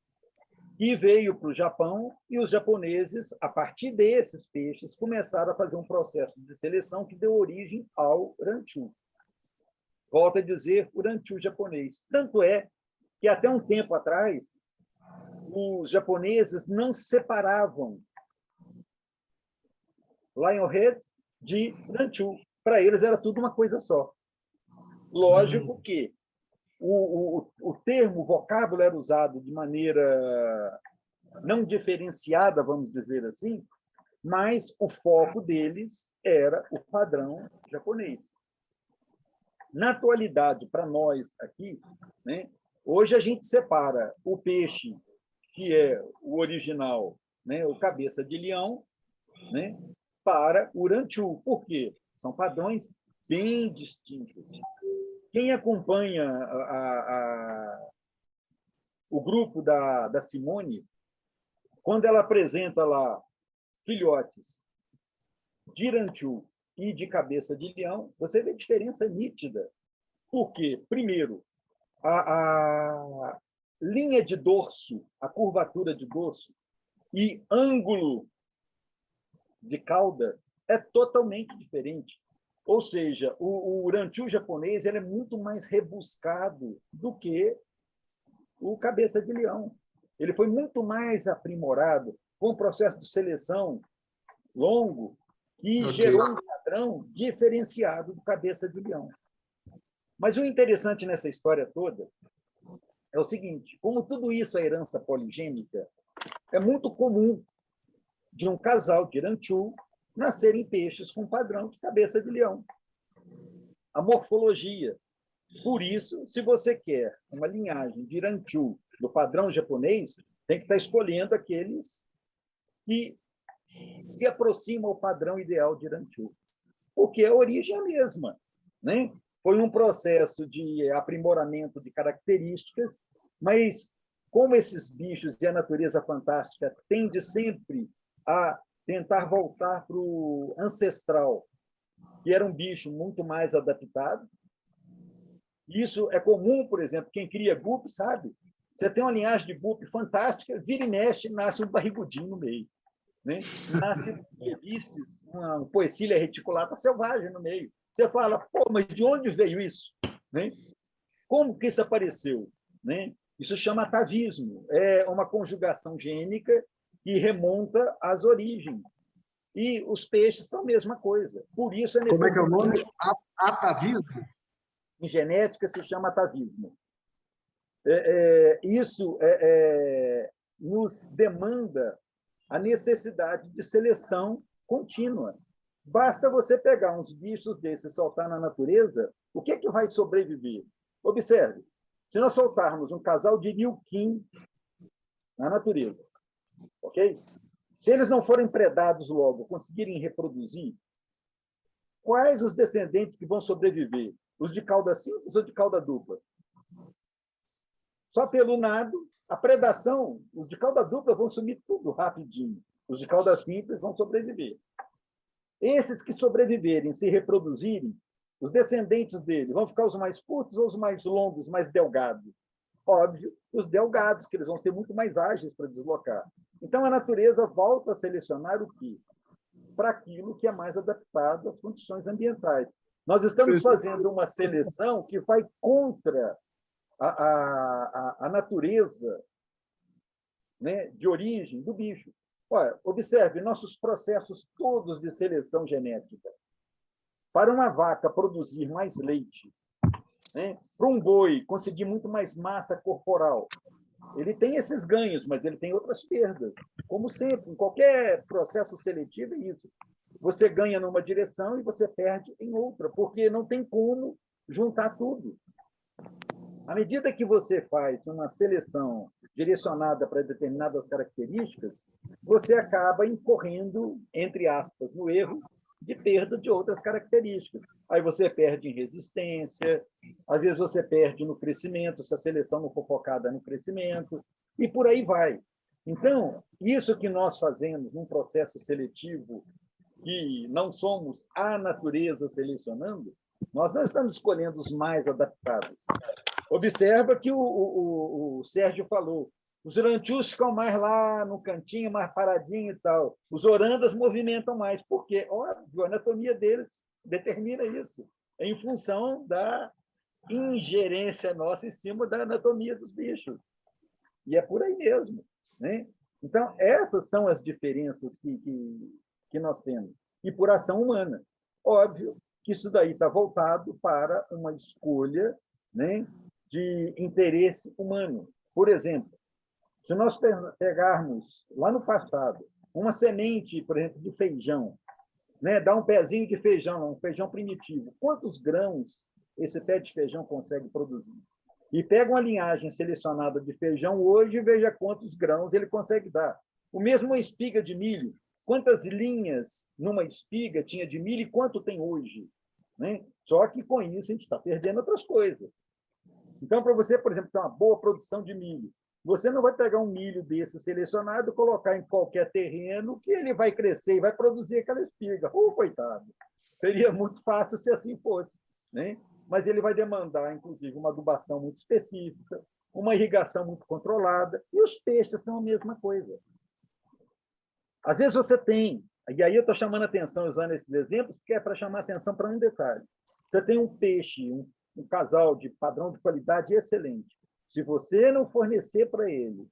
que veio para o Japão e os japoneses, a partir desses peixes, começaram a fazer um processo de seleção que deu origem ao Ranchu. Volto a dizer, o Ranchu japonês. Tanto é que, até um tempo atrás, os japoneses não separavam Lionhead de Ranchu. Para eles era tudo uma coisa só. Lógico que o termo, o vocábulo era usado de maneira não diferenciada, vamos dizer assim, mas o foco deles era o padrão japonês. Na atualidade, para nós aqui, né, hoje a gente separa o peixe, que é o original, né, o cabeça de leão, né, para o Ranchu. Por quê? São padrões bem distintos. Quem acompanha o grupo da Simone, quando ela apresenta lá filhotes de Ranchu e de cabeça de leão, você vê diferença nítida Por quê? Primeiro, a linha de dorso, a curvatura de dorso e ângulo de cauda é totalmente diferente. Ou seja, o Urantiu japonês ele é muito mais rebuscado do que o cabeça de leão. Ele foi muito mais aprimorado, com um processo de seleção longo, que gerou um padrão diferenciado do cabeça de leão. Mas o interessante nessa história toda é o seguinte, como tudo isso é herança poligênica, é muito comum de um casal de Irantiu nascerem peixes com padrão de cabeça de leão. A morfologia. Por isso, se você quer uma linhagem de Irantiu do padrão japonês, tem que estar escolhendo aqueles que se aproximam ao padrão ideal de Irantiu. Porque a origem é a mesma, né? Foi um processo de aprimoramento de características, mas como esses bichos e a natureza fantástica tende sempre a tentar voltar para o ancestral, que era um bicho muito mais adaptado. Isso é comum, por exemplo, quem cria gupe, sabe? Você tem uma linhagem de gupe fantástica, vira e mexe, nasce um barrigudinho no meio. Né? Nasce uma poecília reticulata selvagem no meio. Você fala, pô, mas de onde veio isso? Né? Como que isso apareceu? Né? Isso chama atavismo, é uma conjugação gênica que remonta às origens. E os peixes são a mesma coisa. Por isso é necessário... Como é que é o nome? Atavismo? Em genética se chama atavismo. Isso nos demanda a necessidade de seleção contínua. Basta você pegar uns bichos desses e soltar na natureza, o que é que vai sobreviver? Observe, se nós soltarmos um casal de liuquim na natureza, ok? Se eles não forem predados logo, conseguirem reproduzir, quais os descendentes que vão sobreviver? Os de cauda simples ou de cauda dupla? Só pelo nado, a predação, os de cauda dupla vão sumir tudo rapidinho. Os de cauda simples vão sobreviver. Esses que sobreviverem, se reproduzirem, os descendentes dele vão ficar os mais curtos ou os mais longos, mais delgados? Óbvio, os delgados, que eles vão ser muito mais ágeis para deslocar. Então, a natureza volta a selecionar o quê? Para aquilo que é mais adaptado às condições ambientais. Nós estamos fazendo uma seleção que vai contra a natureza, né, de origem do bicho. Olha, observe nossos processos todos de seleção genética. Para uma vaca produzir mais leite, né, para um boi conseguir muito mais massa corporal, ele tem esses ganhos, mas ele tem outras perdas. Como sempre, em qualquer processo seletivo é isso. Você ganha numa direção e você perde em outra, porque não tem como juntar tudo. À medida que você faz uma seleção direcionada para determinadas características, você acaba incorrendo, entre aspas, no erro de perda de outras características. Aí você perde em resistência, às vezes você perde no crescimento, se a seleção não for focada no crescimento, e por aí vai. Então, isso que nós fazemos num processo seletivo, que não somos a natureza selecionando, nós não estamos escolhendo os mais adaptados. Observa que o Sérgio falou, os Irantius ficam mais lá no cantinho, mais paradinho e tal. Os orandas movimentam mais, porque, óbvio, a anatomia deles determina isso, em função da ingerência nossa em cima da anatomia dos bichos. E é por aí mesmo. Né? Então, essas são as diferenças que nós temos. E por ação humana. Óbvio que isso daí está voltado para uma escolha, né, de interesse humano. Por exemplo, se nós pegarmos lá no passado uma semente, por exemplo, de feijão, né, dá um pezinho de feijão, um feijão primitivo, quantos grãos esse pé de feijão consegue produzir? E pega uma linhagem selecionada de feijão hoje e veja quantos grãos ele consegue dar. O mesmo uma espiga de milho, quantas linhas numa espiga tinha de milho e quanto tem hoje? Né? Só que com isso a gente está perdendo outras coisas. Então, para você, por exemplo, ter uma boa produção de milho, você não vai pegar um milho desse selecionado e colocar em qualquer terreno que ele vai crescer e vai produzir aquela espiga. Coitado! Seria muito fácil se assim fosse. Né? mas ele vai demandar, inclusive, uma adubação muito específica, uma irrigação muito controlada, e os peixes são a mesma coisa. Às vezes você tem, e aí eu estou chamando a atenção usando esses exemplos, porque é para chamar a atenção para um detalhe. Você tem um peixe, um casal de padrão de qualidade excelente. Se você não fornecer para ele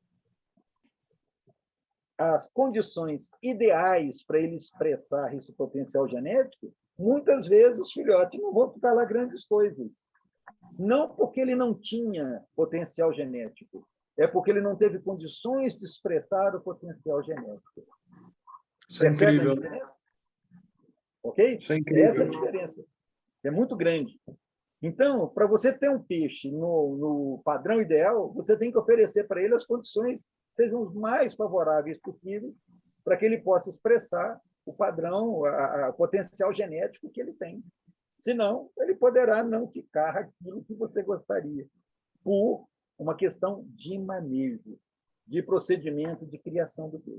as condições ideais para ele expressar esse potencial genético, muitas vezes os filhotes não vão ficar lá grandes coisas. Não porque ele não tinha potencial genético, é porque ele não teve condições de expressar o potencial genético. Isso é incrível. Ok? Isso é incrível. Essa é a diferença. É muito grande. Então, para você ter um peixe no padrão ideal, você tem que oferecer para ele as condições que sejam os mais favoráveis possíveis para que ele possa expressar o padrão, o potencial genético que ele tem. Senão, ele poderá não ficar aquilo que você gostaria, por uma questão de manejo, de procedimento de criação do peixe.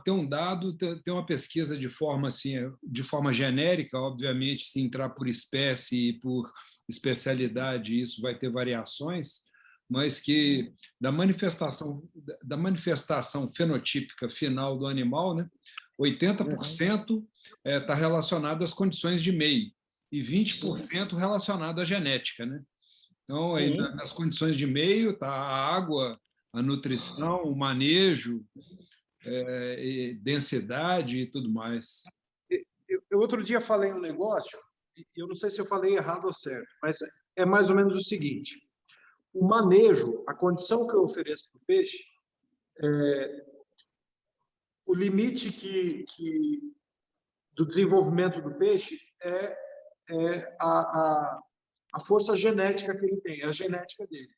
Tem um dado, tem uma pesquisa de forma, assim, de forma genérica, obviamente, se entrar por espécie e por especialidade, isso vai ter variações, mas que da manifestação fenotípica final do animal, né, 80% está relacionado às condições de meio e 20% relacionado à genética, né? Então, aí, nas condições de meio está a água, a nutrição, o manejo, densidade e tudo mais. Eu outro dia falei um negócio, eu não sei se eu falei errado ou certo, mas é mais ou menos o seguinte: o manejo, a condição que eu ofereço para o peixe, o limite do desenvolvimento do peixe é a força genética que ele tem, é a genética dele.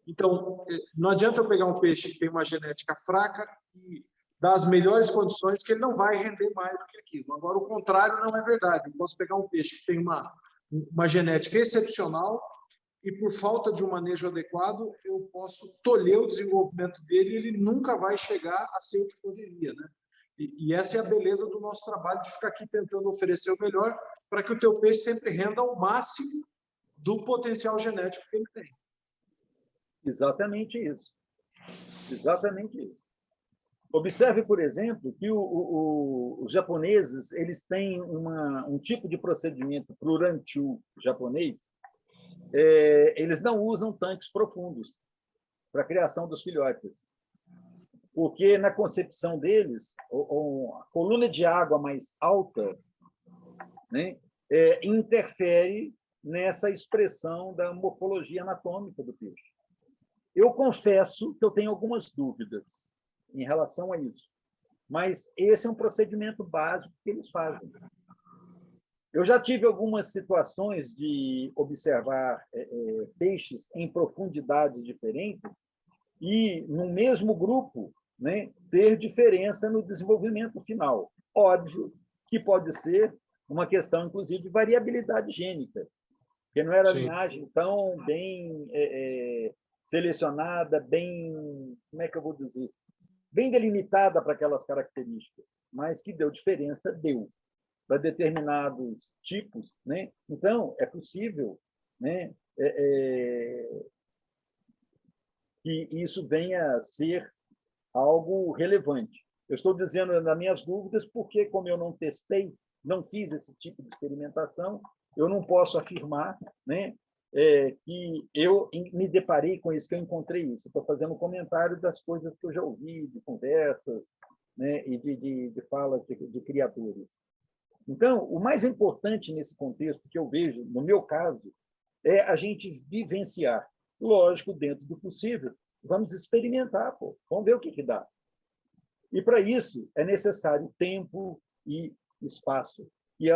Então, não adianta eu pegar um peixe que tem uma genética fraca e dar as melhores condições, que ele não vai render mais do que aquilo. Agora, o contrário não é verdade. Eu posso pegar um peixe que tem uma genética excepcional e, por falta de um manejo adequado, eu posso tolher o desenvolvimento dele e ele nunca vai chegar a ser o que poderia, né? E essa é a beleza do nosso trabalho, de ficar aqui tentando oferecer o melhor para que o teu peixe sempre renda ao máximo do potencial genético que ele tem. Exatamente isso. Exatamente isso. Observe, por exemplo, que os japoneses eles têm um tipo de procedimento para o ranchu japonês. Eles não usam tanques profundos para a criação dos filhotes, porque na concepção deles, a coluna de água mais alta, né, interfere nessa expressão da morfologia anatômica do peixe. Eu confesso que eu tenho algumas dúvidas em relação a isso, mas esse é um procedimento básico que eles fazem. Eu já tive algumas situações de observar peixes em profundidades diferentes e, no mesmo grupo, né, ter diferença no desenvolvimento final. Óbvio que pode ser uma questão, inclusive, de variabilidade gênica, porque não era a linhagem tão bem selecionada, bem, como é que eu vou dizer, bem delimitada para aquelas características, mas que deu diferença, deu, para determinados tipos, né? Então, é possível, né, que isso venha a ser algo relevante. Eu estou dizendo nas minhas dúvidas porque, como eu não testei, não fiz esse tipo de experimentação, eu não posso afirmar, né, que eu me deparei com isso, que eu encontrei isso. Estou fazendo comentário das coisas que eu já ouvi, de conversas, né, e de falas de criadores. Então, o mais importante nesse contexto que eu vejo, no meu caso, é a gente vivenciar. Lógico, dentro do possível, vamos experimentar, pô. Vamos ver o que dá. E, para isso, é necessário tempo e espaço, que é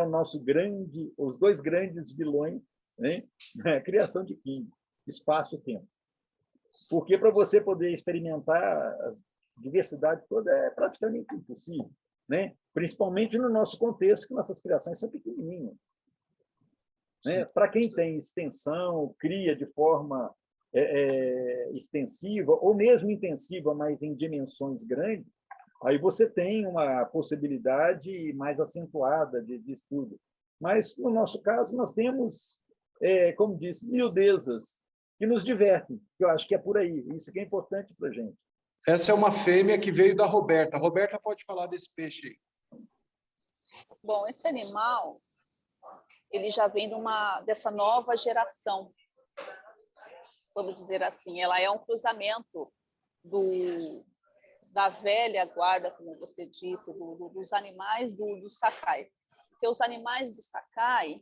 os dois grandes vilões, né, na criação de química, espaço e tempo. Porque, para você poder experimentar a diversidade toda, é praticamente impossível, né? Principalmente no nosso contexto, que nossas criações são pequenininhas. Né? Para quem tem extensão, cria de forma extensiva, ou mesmo intensiva, mas em dimensões grandes, aí você tem uma possibilidade mais acentuada de estudo. Mas, no nosso caso, nós temos, como disse, miudezas que nos divertem, que eu acho que é por aí. Isso que é importante para a gente. Essa é uma fêmea que veio da Roberta. A Roberta pode falar desse peixe aí. Bom, esse animal, ele já vem dessa nova geração, vamos dizer assim. Ela é um cruzamento da velha guarda, como você disse, dos animais do Sakai. Porque os animais do Sakai,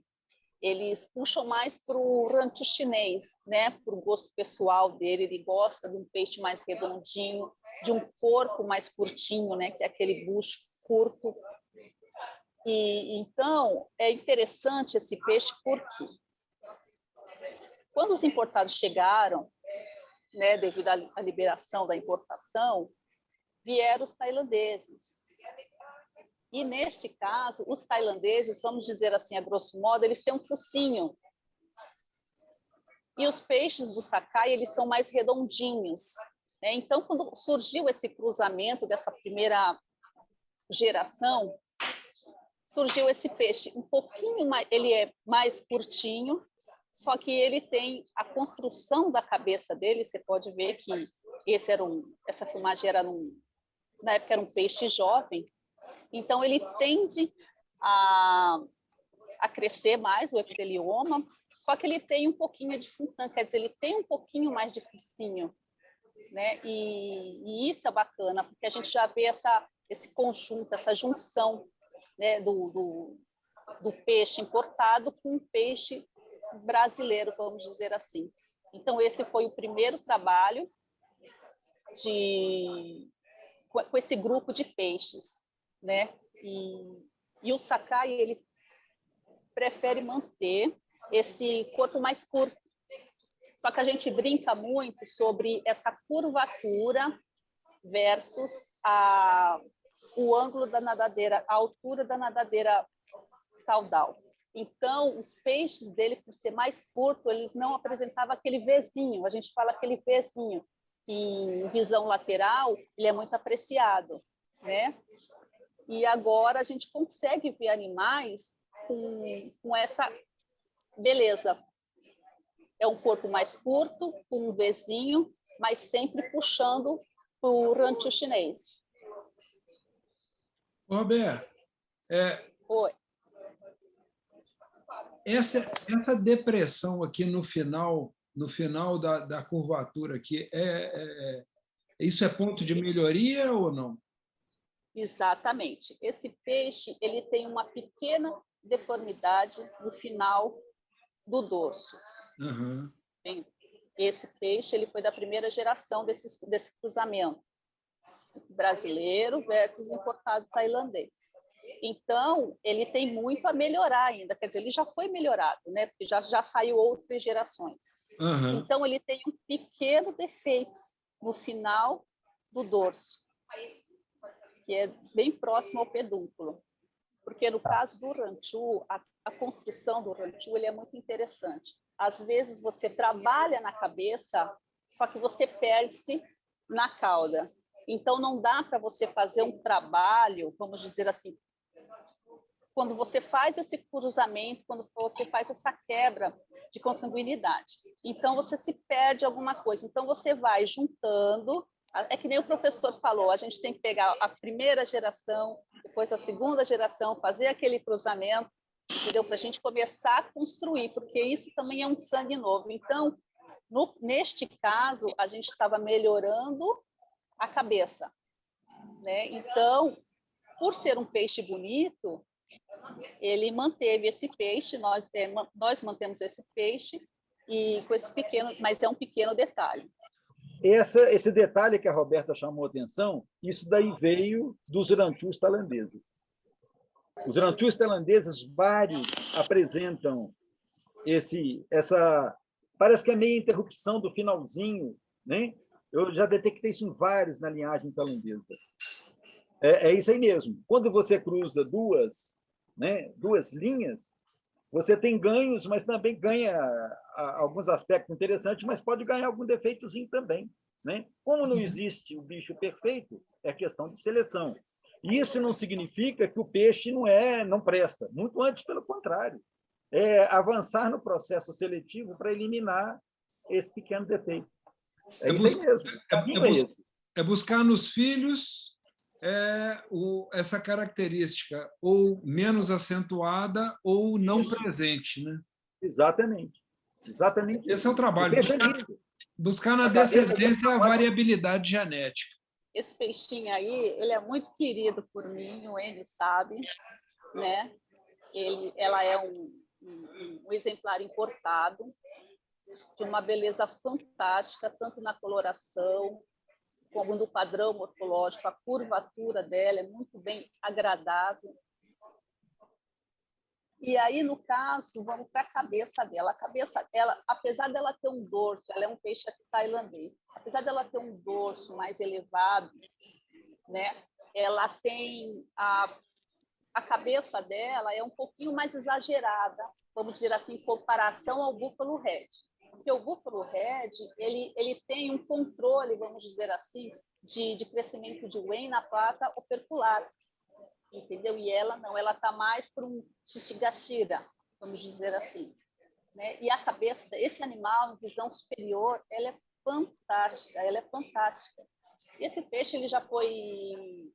eles puxam mais para o rancho chinês, né? Para o gosto pessoal dele. Ele gosta de um peixe mais redondinho, de um corpo mais curtinho, né? Que é aquele bucho curto. E então é interessante esse peixe porque quando os importados chegaram, né? Devido à liberação da importação, vieram os tailandeses. E, neste caso, os tailandeses, vamos dizer assim, a grosso modo, eles têm um focinho. E os peixes do Sakai, eles são mais redondinhos. Né? Então, quando surgiu esse cruzamento dessa primeira geração, surgiu esse peixe um pouquinho mais, ele é mais curtinho, só que ele tem a construção da cabeça dele, você pode ver que essa filmagem na época era um peixe jovem, então ele tende a crescer mais, o epitelioma, só que ele tem um pouquinho de funtã, quer dizer, ele tem um pouquinho mais de focinho, né? E isso é bacana, porque a gente já vê esse conjunto, essa junção, né, do peixe importado com o peixe brasileiro, vamos dizer assim. Então, esse foi o primeiro trabalho com esse grupo de peixes, né? E o Sakai, ele prefere manter esse corpo mais curto. Só que a gente brinca muito sobre essa curvatura versus o ângulo da nadadeira, a altura da nadadeira caudal. Então, os peixes dele, por ser mais curto, eles não apresentavam aquele Vzinho, a gente fala aquele Vzinho, que em visão lateral ele é muito apreciado, né? E agora a gente consegue ver animais com essa beleza. É um corpo mais curto, com um Vzinho, mas sempre puxando para o rancho chinês. Roberto, Oi. Essa depressão aqui no final da curvatura aqui, isso é ponto de melhoria ou não? Exatamente. Esse peixe ele tem uma pequena deformidade no final do dorso. Uhum. Esse peixe ele foi da primeira geração desse cruzamento brasileiro versus importado tailandês. Então, ele tem muito a melhorar ainda, quer dizer, ele já foi melhorado, né? Porque já saiu outras gerações. Uhum. Então, ele tem um pequeno defeito no final do dorso, que é bem próximo ao pedúnculo. Porque no caso do ranchu, a construção do ranchu ele é muito interessante. Às vezes você trabalha na cabeça, só que você perde-se na cauda. Então, não dá para você fazer um trabalho, vamos dizer assim, quando você faz esse cruzamento, quando você faz essa quebra de consanguinidade. Então, você se perde alguma coisa. Então, você vai juntando. É que nem o professor falou, a gente tem que pegar a primeira geração, depois a segunda geração, fazer aquele cruzamento, entendeu? Para a gente começar a construir, porque isso também é um sangue novo. Então, neste caso, a gente estava melhorando a cabeça, né? Então, por ser um peixe bonito, ele manteve esse peixe, nós mantemos esse peixe, e com esse pequeno, mas é um pequeno detalhe. Esse detalhe que a Roberta chamou a atenção, isso daí veio dos ranchus tailandeses. Os ranchus tailandeses, vários apresentam parece que é meio interrupção do finalzinho, né? Eu já detectei isso em vários na linhagem tailandesa. É isso aí mesmo. Quando você cruza duas linhas, você tem ganhos, mas também ganha alguns aspectos interessantes, mas pode ganhar algum defeitozinho também, né? Como não existe o bicho perfeito, é questão de seleção. Isso não significa que o peixe não presta, muito antes, pelo contrário. É avançar no processo seletivo para eliminar esse pequeno defeito. É isso aí mesmo. O caminho é esse. É buscar nos filhos essa característica ou menos acentuada ou não presente, né? Exatamente. Esse é o trabalho. Buscar na cabeça descendência a variabilidade genética. Esse peixinho aí, ele é muito querido por mim, o Enio sabe, né? Ela é um exemplar importado, de uma beleza fantástica, tanto na coloração, como no padrão morfológico. A curvatura dela é muito bem agradável. E aí, no caso, vamos para a cabeça dela. A cabeça dela, apesar dela ter um dorso, ela é um peixe tailandês, apesar dela ter um dorso mais elevado, né, ela tem a cabeça dela é um pouquinho mais exagerada, vamos dizer assim, em comparação ao búfalo red. Porque o búfalo red, ele tem um controle, vamos dizer assim, de crescimento de whey na pata opercular, entendeu? E ela não, ela está mais para um shishigashira, vamos dizer assim, né? E a cabeça desse animal, em visão superior, ela é fantástica. Esse peixe ele já foi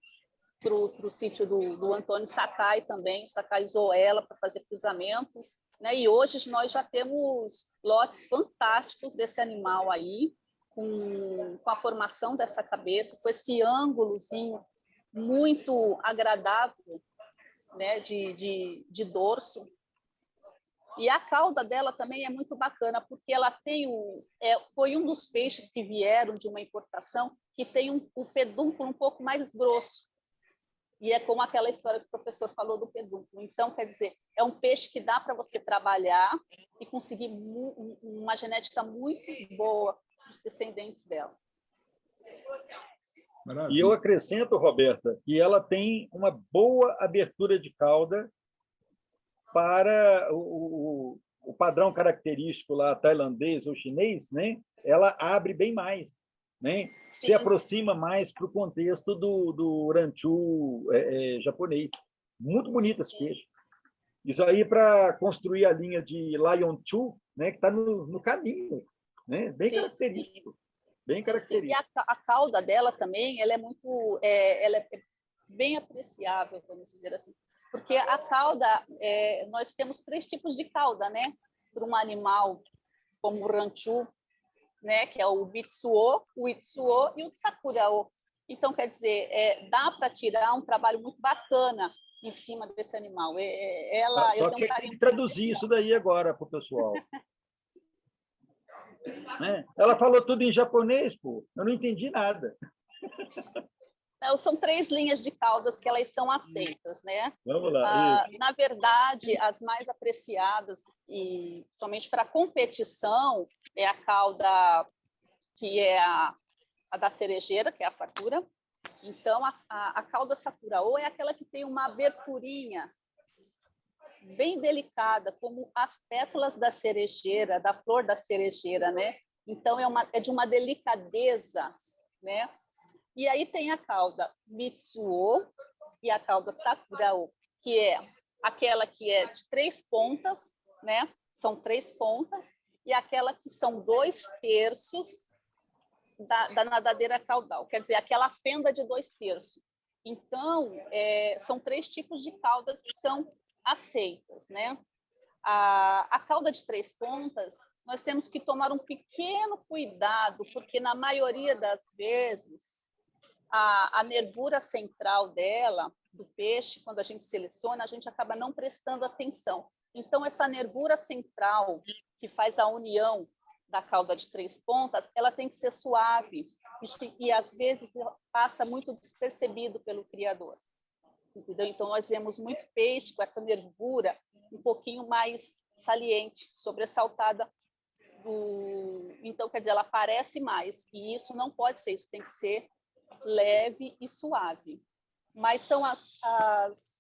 para o sítio do Antônio Sakai também, Sakai usou ela para fazer cruzamentos, né? E hoje nós já temos lotes fantásticos desse animal aí, com a formação dessa cabeça, com esse ângulozinho muito agradável, né? de dorso. E a cauda dela também é muito bacana, porque ela tem foi um dos peixes que vieram de uma importação que tem o pedúnculo um pouco mais grosso. E é como aquela história que o professor falou do pedúnculo. Então, quer dizer, é um peixe que dá para você trabalhar e conseguir uma genética muito boa dos descendentes dela. E eu acrescento, Roberta, que ela tem uma boa abertura de cauda para o padrão característico lá tailandês ou chinês, né? Ela abre bem mais, né? Se aproxima mais para o contexto do ranchu japonês. Muito bonito esse peixe. Isso aí para construir a linha de Lion Chu, né? Que está no caminho, né? Bem característico. Bem característico. E a cauda dela também, ela é bem apreciável, vamos dizer assim. Porque a cauda, nós temos 3 tipos de cauda, né? Para um animal como o ranchu, né? Que é o bitsuo, o itsuo e o sakurao. Então, quer dizer, dá para tirar um trabalho muito bacana em cima desse animal. Só que tem que traduzir isso daí agora para o pessoal. Né? Ela falou tudo em japonês, pô. Eu não entendi nada. São 3 linhas de caudas que elas são aceitas, né? Vamos lá. Na verdade, as mais apreciadas, e somente para competição, é a cauda que é a da cerejeira, que é a sakura. Então, a cauda sakurao é aquela que tem uma aberturinha bem delicada, como as pétalas da cerejeira, da flor da cerejeira, né? Então, é de uma delicadeza, né? E aí tem a cauda mitsuo e a cauda sakurao, que é aquela que é de 3 pontas, né? São 3 pontas, e aquela que são 2/3 da nadadeira caudal, quer dizer, aquela fenda de 2/3. Então, são 3 tipos de caudas que são aceitas, né? A cauda de 3 pontas, nós temos que tomar um pequeno cuidado, porque na maioria das vezes a nervura central dela, do peixe, quando a gente seleciona, a gente acaba não prestando atenção. Então, essa nervura central que faz a união da cauda de 3 pontas, ela tem que ser suave e às vezes passa muito despercebido pelo criador. Entendeu? Então, nós vemos muito peixe com essa nervura um pouquinho mais saliente, sobressaltada. Então, quer dizer, ela aparece mais. E isso não pode ser, isso tem que ser leve e suave. Mas são as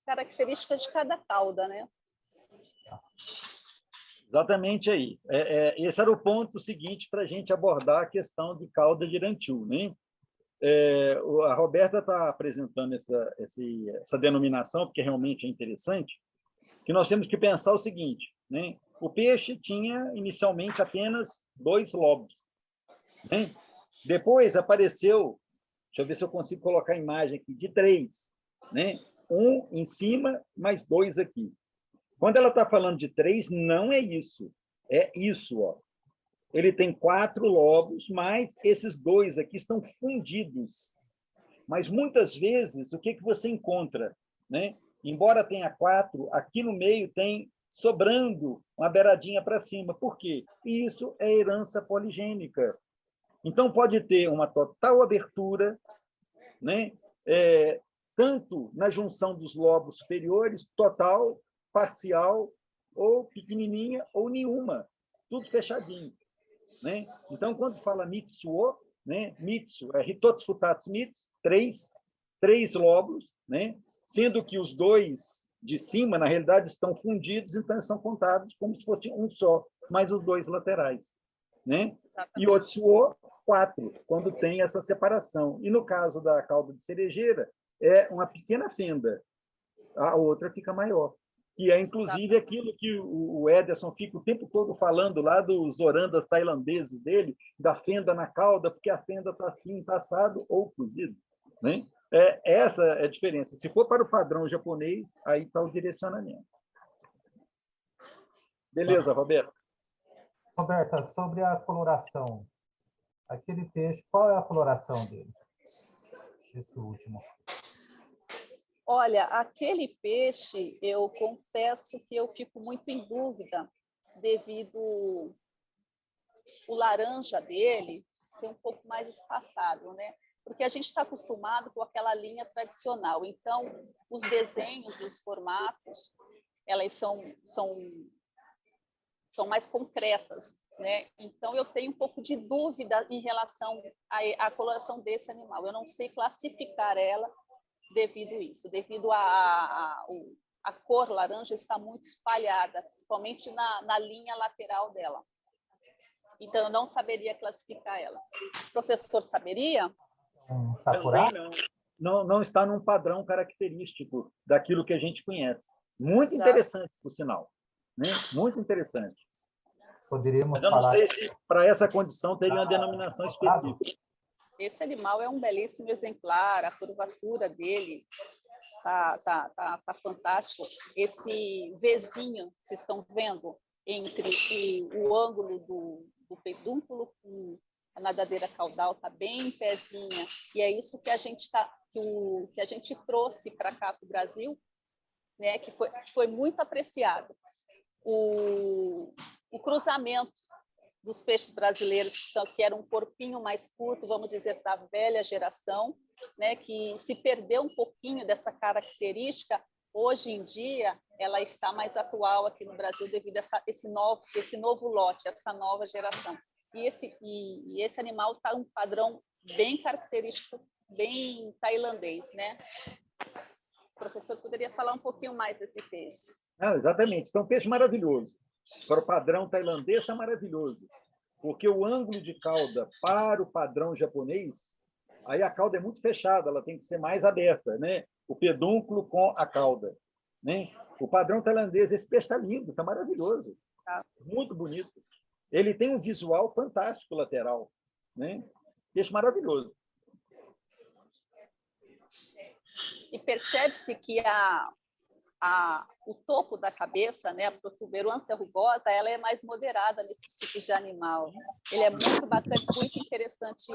características de cada cauda, né? Exatamente aí. Esse era o ponto seguinte para a gente abordar a questão de cauda de ranchu, né? A Roberta está apresentando essa denominação, porque realmente é interessante, que nós temos que pensar o seguinte, né? O peixe tinha inicialmente apenas 2 lobos, né? Depois apareceu, deixa eu ver se eu consigo colocar a imagem aqui, de 3, né? 1 em cima, mais 2 aqui. Quando ela está falando de 3, não é isso. É isso, ó. Ele tem 4 lobos, mas esses 2 aqui estão fundidos. Mas muitas vezes, o que você encontra, né? Embora tenha 4, aqui no meio tem sobrando uma beiradinha para cima. Por quê? Isso é herança poligênica. Então, pode ter uma total abertura, né? Tanto na junção dos lobos superiores, total, parcial, ou pequenininha, ou nenhuma. Tudo fechadinho. Né? Então, quando fala mitsuo, né? Mitsu é hitotsu futatsu mitsu, 3 lobos, né? Sendo que os 2 de cima, na realidade, estão fundidos, então estão contados como se fosse um só, mais os 2 laterais. Né? E otsuo, 4, quando tem essa separação. E no caso da cauda de cerejeira, é uma pequena fenda, a outra fica maior. Que é, inclusive, aquilo que o Ederson fica o tempo todo falando lá dos orandas tailandeses dele, da fenda na cauda, porque a fenda está assim, está assado ou cozido. Né? Essa é a diferença. Se for para o padrão japonês, aí está o direcionamento. Beleza, Roberto? Roberta, sobre a coloração, aquele peixe, qual é a coloração dele? Esse último. Olha, aquele peixe, eu confesso que eu fico muito em dúvida devido o laranja dele ser um pouco mais espaçado, né? Porque a gente está acostumado com aquela linha tradicional. Então, os desenhos e os formatos, elas são mais concretas, né? Então, eu tenho um pouco de dúvida em relação à coloração desse animal. Eu não sei classificar ela devido a isso, devido a cor laranja está muito espalhada, principalmente na linha lateral dela. Então, eu não saberia classificar ela. O professor saberia? Sakura? Não está num padrão característico daquilo que a gente conhece. Muito Exato. Interessante, por sinal. Né? Muito interessante. Poderíamos Mas eu não falar... sei se para essa condição teria uma denominação específica. Esse animal é um belíssimo exemplar, a curvatura dele tá fantástico. Esse Vzinho, vocês estão vendo, entre o ângulo do pedúnculo com a nadadeira caudal, está bem em pezinha, e é isso que a gente que a gente trouxe para cá para o Brasil, né, que foi muito apreciado. O cruzamento dos peixes brasileiros, que era um corpinho mais curto, vamos dizer, da velha geração, né, que se perdeu um pouquinho dessa característica, hoje em dia ela está mais atual aqui no Brasil devido a esse novo lote, essa nova geração. E esse animal está um padrão bem característico, bem tailandês, né? O professor poderia falar um pouquinho mais desse peixe? Exatamente. Então, peixe maravilhoso. Para o padrão tailandês, está maravilhoso. Porque o ângulo de cauda para o padrão japonês, aí a cauda é muito fechada, ela tem que ser mais aberta, né? O pedúnculo com a cauda. Né? O padrão tailandês, esse peixe está lindo, está maravilhoso. Muito bonito. Ele tem um visual fantástico lateral. Né? Peixe maravilhoso. E percebe-se que o topo da cabeça, né, a protuberância rugosa, ela é mais moderada nesse tipo de animal. Ele é muito interessante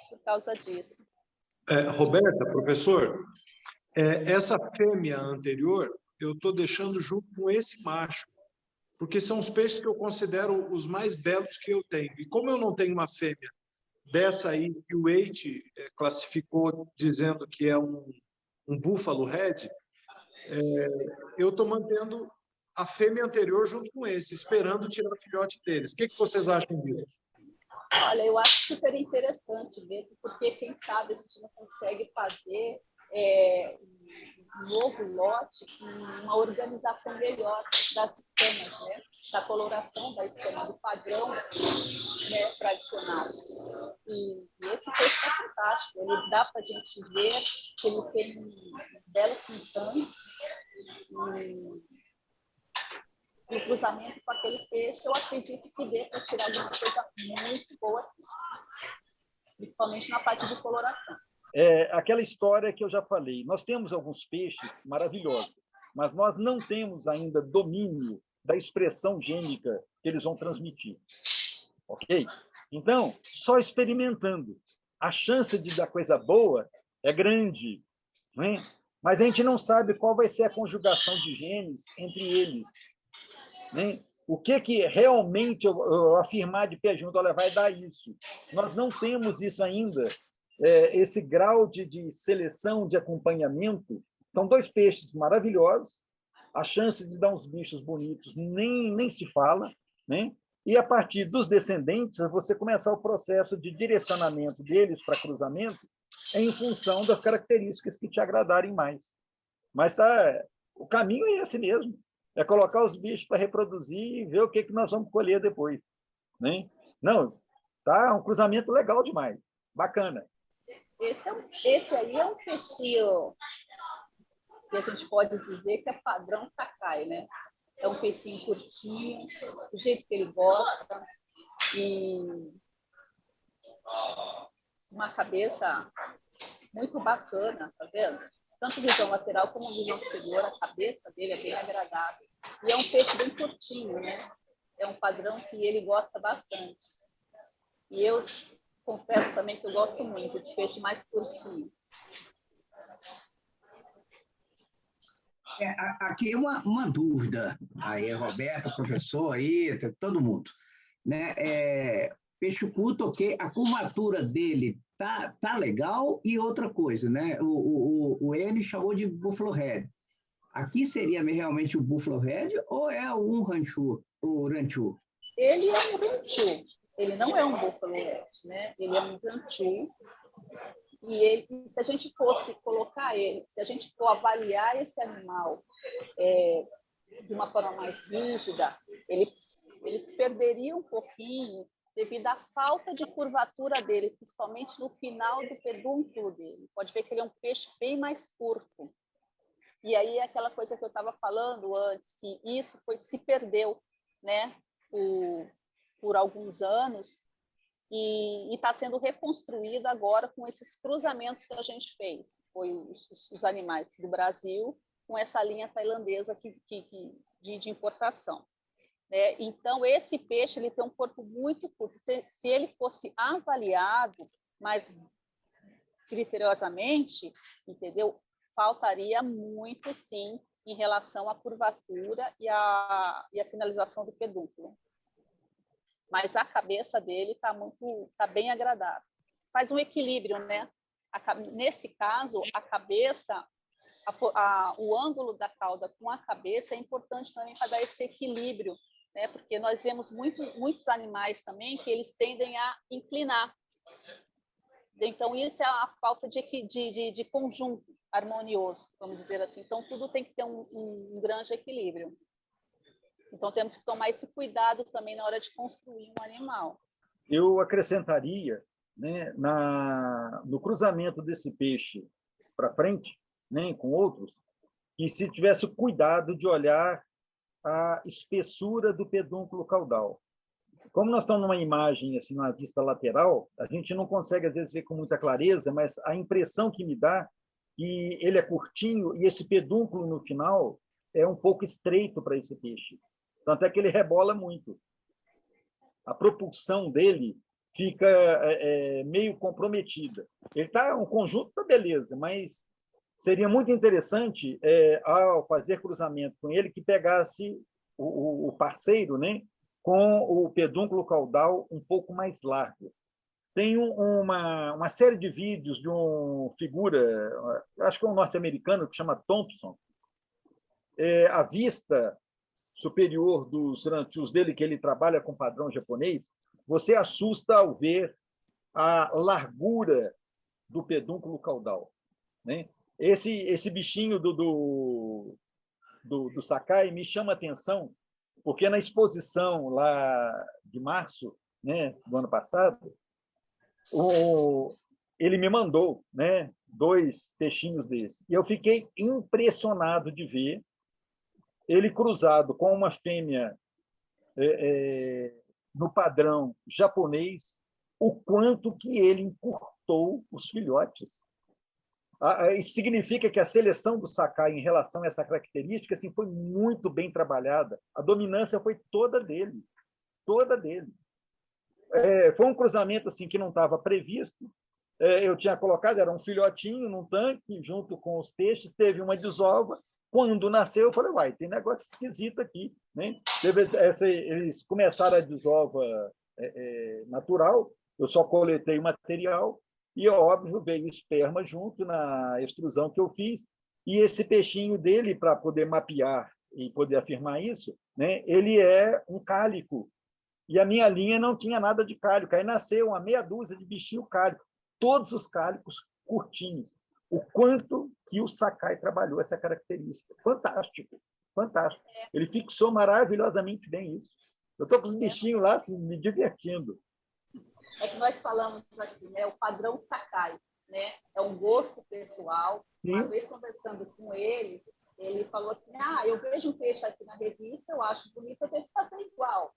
por causa disso. Roberta, professor, essa fêmea anterior eu estou deixando junto com esse macho, porque são os peixes que eu considero os mais belos que eu tenho. E como eu não tenho uma fêmea dessa aí que o Eite classificou dizendo que é um búfalo red, eu estou mantendo a fêmea anterior junto com esse, esperando tirar o filhote deles. O que vocês acham disso? Olha, eu acho super interessante mesmo, porque quem sabe a gente não consegue fazer novo lote com uma organização melhor das escamas, né? Da coloração da escama, do padrão, né, tradicional. E esse peixe está fantástico. Ele dá para a gente ver que ele tem um belo pintão e o cruzamento com aquele peixe, eu acredito que dê para tirar alguma coisa muito boa, assim, principalmente na parte de coloração. Aquela história que eu já falei, nós temos alguns peixes maravilhosos, mas nós não temos ainda domínio da expressão gênica que eles vão transmitir. Ok? Então, só experimentando. A chance de dar coisa boa é grande, né? Mas a gente não sabe qual vai ser a conjugação de genes entre eles, né? O que realmente eu afirmar de pé junto, olha, vai dar isso. Nós não temos isso ainda, esse grau de seleção, de acompanhamento. São dois peixes maravilhosos, a chance de dar uns bichos bonitos nem se fala, né? E, a partir dos descendentes, você começar o processo de direcionamento deles para cruzamento em função das características que te agradarem mais. Mas o caminho é esse mesmo. É colocar os bichos para reproduzir e ver o que nós vamos colher depois, né? Não, tá um cruzamento legal demais. Bacana. Esse aí é um peixinho que a gente pode dizer que é padrão Sakai, né? É um peixinho curtinho, do jeito que ele gosta, e uma cabeça muito bacana, tá vendo? Tanto visão lateral como visão superior, a cabeça dele é bem agradável. E é um peixe bem curtinho, né? É um padrão que ele gosta bastante. E eu confesso também que eu gosto muito de peixe mais curtinho. Aqui uma dúvida, aí Roberto, professor, aí, todo mundo, né? Peixe curto, ok, a curvatura dele tá legal, e outra coisa, né? O N chamou de Buffalo Red. Aqui seria realmente o Buffalo Red ou é um ranchu, o ranchu? Ele é um ranchu, ele não é um Buffalo Red, né? Ele é um ranchu. E se a gente fosse colocar ele, se a gente for avaliar esse animal de uma forma mais rígida, ele se perderia um pouquinho devido à falta de curvatura dele, principalmente no final do pedúnculo dele. Pode ver que ele é um peixe bem mais curto. E aí é aquela coisa que eu estava falando antes, que isso se perdeu, né, por alguns anos, e está sendo reconstruído agora com esses cruzamentos que a gente fez. Foi os animais do Brasil com essa linha tailandesa de importação. Né? Então, esse peixe ele tem um corpo muito curto. Se ele fosse avaliado mais criteriosamente, entendeu? Faltaria muito, sim, em relação à curvatura e à finalização do pedúnculo. Mas a cabeça dele tá bem agradável. Faz um equilíbrio, né? Nesse caso, a cabeça, o ângulo da cauda com a cabeça é importante também para dar esse equilíbrio, né? Porque nós vemos muitos animais também que eles tendem a inclinar. Então, isso é a falta de conjunto harmonioso, vamos dizer assim. Então, tudo tem que ter um grande equilíbrio. Então, temos que tomar esse cuidado também na hora de construir um animal. Eu acrescentaria, né, no cruzamento desse peixe para frente, né, com outros, que se tivesse cuidado de olhar a espessura do pedúnculo caudal. Como nós estamos numa imagem, assim, na vista lateral, a gente não consegue, às vezes, ver com muita clareza, mas a impressão que me dá que ele é curtinho e esse pedúnculo, no final, é um pouco estreito para esse peixe. Tanto é que ele rebola muito. A propulsão dele fica meio comprometida. Um conjunto da beleza, mas seria muito interessante, ao fazer cruzamento com ele, que pegasse o parceiro, né, com o pedúnculo caudal um pouco mais largo. Tem uma série de vídeos de uma figura, acho que é um norte-americano, que chama Thompson. A vista superior dos ranchos dele, que ele trabalha com padrão japonês, você assusta ao ver a largura do pedúnculo caudal, né? esse bichinho do Sakai me chama a atenção, porque na exposição lá de março, né, do ano passado, ele me mandou, né, 2 peixinhos desses. E eu fiquei impressionado de ver ele cruzado com uma fêmea no padrão japonês, o quanto que ele encurtou os filhotes. Isso significa que a seleção do Sakai em relação a essa característica assim, foi muito bem trabalhada. A dominância foi toda dele. Toda dele. Foi um cruzamento assim, que não estava previsto. Eu tinha colocado, era um filhotinho num tanque, junto com os peixes, teve uma desova. Quando nasceu, eu falei, uai, tem negócio esquisito aqui. Né? Eles começaram a desova natural, eu só coletei o material, e, óbvio, veio esperma junto na extrusão que eu fiz. E esse peixinho dele, para poder mapear e poder afirmar isso, né, ele é um cálico. E a minha linha não tinha nada de cálico. Aí nasceu uma meia dúzia de bichinho cálico. Todos os cálicos curtinhos. O quanto que o Sakai trabalhou essa característica. Fantástico, fantástico. Ele fixou maravilhosamente bem isso. Eu estou com os bichinhos lá assim, me divertindo. É que nós falamos aqui, né, o padrão Sakai, né? É um gosto pessoal. Sim. Uma vez conversando com ele falou assim, eu vejo um peixe aqui na revista, eu acho bonito, eu tenho que fazer igual.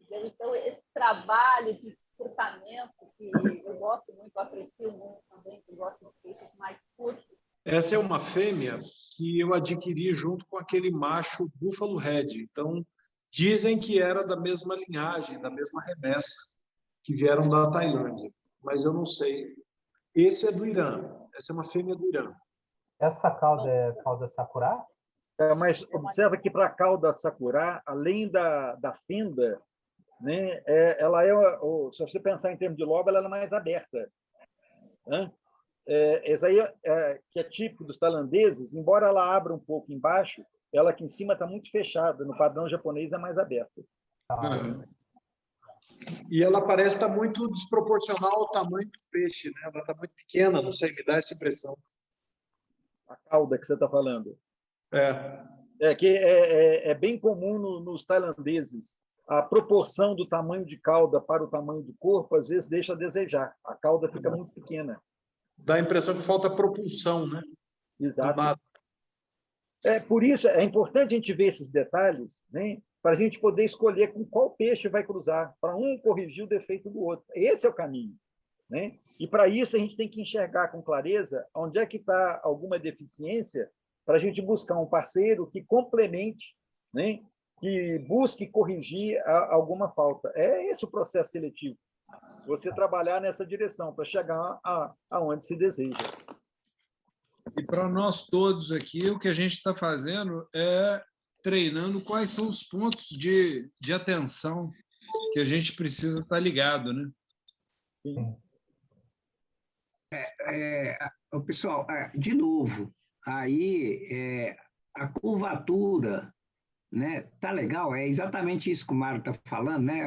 Então, esse trabalho de comportamento que eu gosto muito, eu aprecio muito também, que eu gosto de peixes mais curtos. Essa é uma fêmea que eu adquiri junto com aquele macho Buffalo Red. Então, dizem que era da mesma linhagem, da mesma remessa, que vieram da Tailândia. Mas eu não sei. Esse é do Irã. Essa é uma fêmea do Irã. Essa cauda é cauda sakura? Mas observa que para a cauda sakura, além da fenda, né, ela se você pensar em termos de lobo, ela é mais aberta. Né? Essa aí, que é típico dos tailandeses, embora ela abra um pouco embaixo, ela aqui em cima está muito fechada. No padrão japonês é mais aberta. E ela parece estar muito desproporcional ao tamanho do peixe, né? Ela está muito pequena, não sei, me dá essa impressão. A cauda que você está falando. Que é bem comum nos tailandeses. A proporção do tamanho de cauda para o tamanho do corpo, às vezes, deixa a desejar. A cauda fica muito pequena. Dá a impressão que falta propulsão, né? Exato. Por isso, é importante a gente ver esses detalhes, né? Para a gente poder escolher com qual peixe vai cruzar, para um corrigir o defeito do outro. Esse é o caminho. Né? E, para isso, a gente tem que enxergar com clareza onde é que está alguma deficiência para a gente buscar um parceiro que complemente, né? Que busque corrigir alguma falta. É esse o processo seletivo. Você trabalhar nessa direção para chegar aonde se deseja. E para nós todos aqui, o que a gente está fazendo é treinando quais são os pontos de atenção que a gente precisa estar ligado, né? Sim. Pessoal, de novo, aí a curvatura, né, tá legal, é exatamente isso que o Mário está falando, né?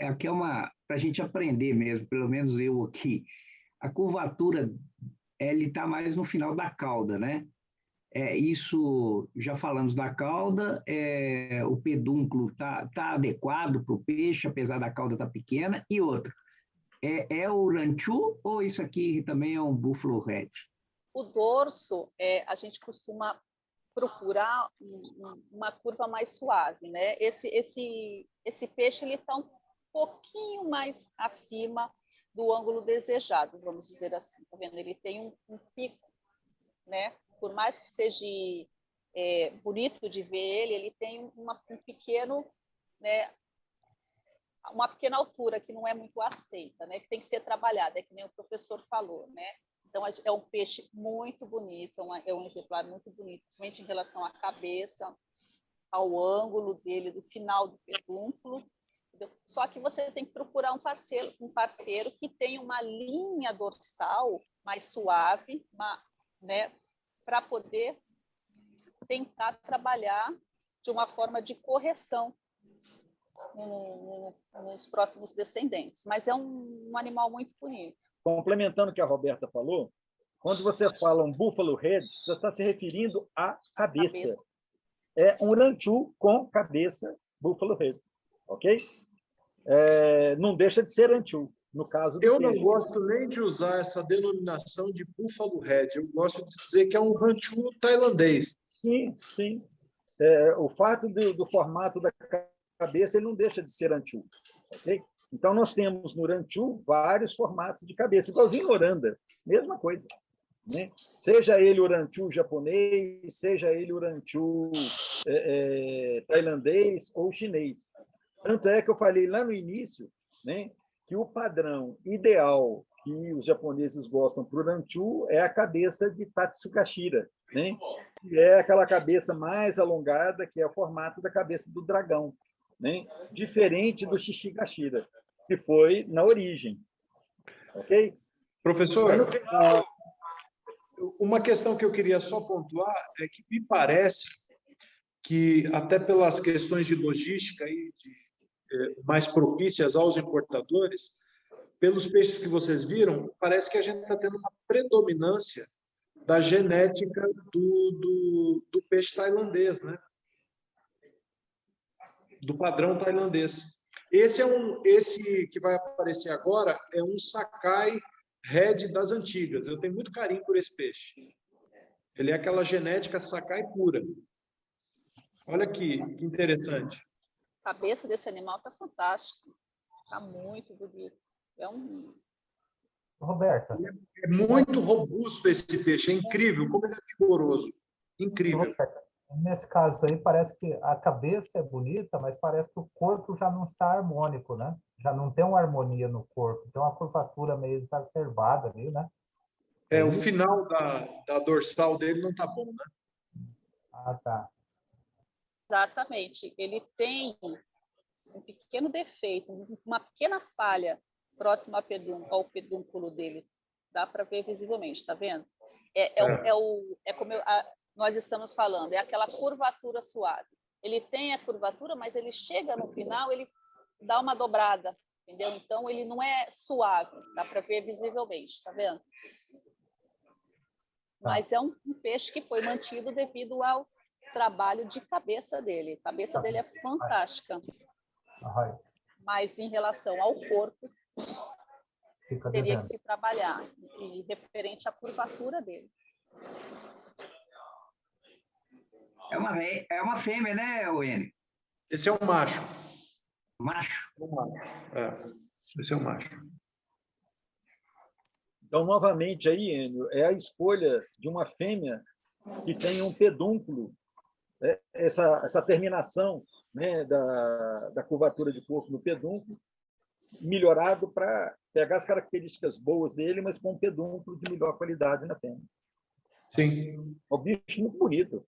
Aqui é para a gente aprender mesmo, pelo menos eu aqui. A curvatura, ele está mais no final da cauda, né? Isso, já falamos da cauda, o pedúnculo tá adequado para o peixe, apesar da cauda estar pequena, e outra, é o ranchu ou isso aqui também é um Buffalo Red? O dorso, a gente costuma procurar uma curva mais suave, né? Esse peixe ele está um pouquinho mais acima do ângulo desejado, vamos dizer assim, tá vendo? Ele tem um pico, né? Por mais que seja bonito de ver ele tem um pequeno, né? Uma pequena altura que não é muito aceita, né? Que tem que ser trabalhada, que nem o professor falou, né? Então, é um peixe muito bonito, é um exemplar muito bonito, principalmente em relação à cabeça, ao ângulo dele, do final do pedúnculo. Entendeu? Só que você tem que procurar um parceiro que tenha uma linha dorsal mais suave, né, para poder tentar trabalhar de uma forma de correção nos próximos descendentes. Mas é um animal muito bonito. Complementando o que a Roberta falou, Quando você fala um Buffalo Head, você está se referindo à cabeça. É um ranchu com cabeça Buffalo Head, ok? Não deixa de ser ranchu, no caso do Eu não peixe. gosto nem de usar essa denominação de Buffalo Head. Eu gosto de dizer que é um ranchu tailandês. Sim, sim. O fato do formato da cabeça, ele não deixa de ser ranchu, ok? Então, nós temos no ranchu vários formatos de cabeça, igualzinho no oranda, mesma coisa. Né? Seja ele o ranchu japonês, seja ele o ranchu tailandês ou chinês. Tanto é que eu falei lá no início, né, que o padrão ideal que os japoneses gostam para o ranchu é a cabeça de Tatsukashira, né? Que é aquela cabeça mais alongada, que é o formato da cabeça do dragão, né? Diferente do Shishigashira, que foi na origem. Ok? Professor, Mas no final, uma questão que eu queria só pontuar é que me parece que, até pelas questões de logística e mais propícias aos importadores, pelos peixes que vocês viram, parece que a gente está tendo uma predominância da genética do peixe tailandês, né? Do padrão tailandês. Esse que vai aparecer agora é um Sakai Red das antigas. Eu tenho muito carinho por esse peixe. Ele é aquela genética Sakai pura. Olha que interessante. A cabeça desse animal está fantástica. Está muito bonito. Roberta. É muito robusto esse peixe. É incrível como ele é vigoroso. Incrível. Roberta, nesse caso aí, parece que a cabeça é bonita, mas parece que o corpo já não está harmônico, né? Já não tem uma harmonia no corpo. Tem uma curvatura meio exacerbada ali, né? O final da dorsal dele não está bom, né? Ah, tá. Exatamente. Ele tem um pequeno defeito, uma pequena falha próxima ao pedúnculo dele. Dá para ver visivelmente, está vendo? Como nós estamos falando, é aquela curvatura suave. Ele tem a curvatura, mas ele chega no final, ele dá uma dobrada, entendeu? Então, ele não é suave, dá para ver visivelmente, está vendo? Mas é um peixe que foi mantido devido ao trabalho de cabeça dele. A cabeça dele é fantástica. Mas em relação ao corpo, teria que se trabalhar, e referente à curvatura dele. É uma fêmea, né, Wene? Esse é um macho. Macho? Esse é um macho. Então, novamente, aí, Enio, é a escolha de uma fêmea que tem um pedúnculo, essa terminação, né, da curvatura de corpo no pedúnculo, melhorado para pegar as características boas dele, mas com um pedúnculo de melhor qualidade na fêmea. Sim. É um bicho muito bonito.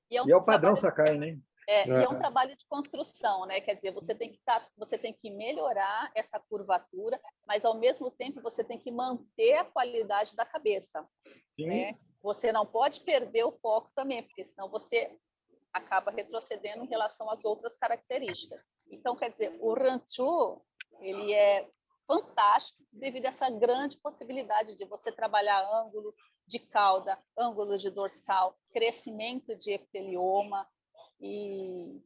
E é o padrão Sakai, né? E é um trabalho de construção, né? Quer dizer, você tem que melhorar essa curvatura, mas ao mesmo tempo você tem que manter a qualidade da cabeça. Né? Você não pode perder o foco também, porque senão você acaba retrocedendo em relação às outras características. Então, quer dizer, o ranchu, ele é fantástico devido a essa grande possibilidade de você trabalhar ângulo de cauda, ângulo de dorsal, crescimento de epitelioma, e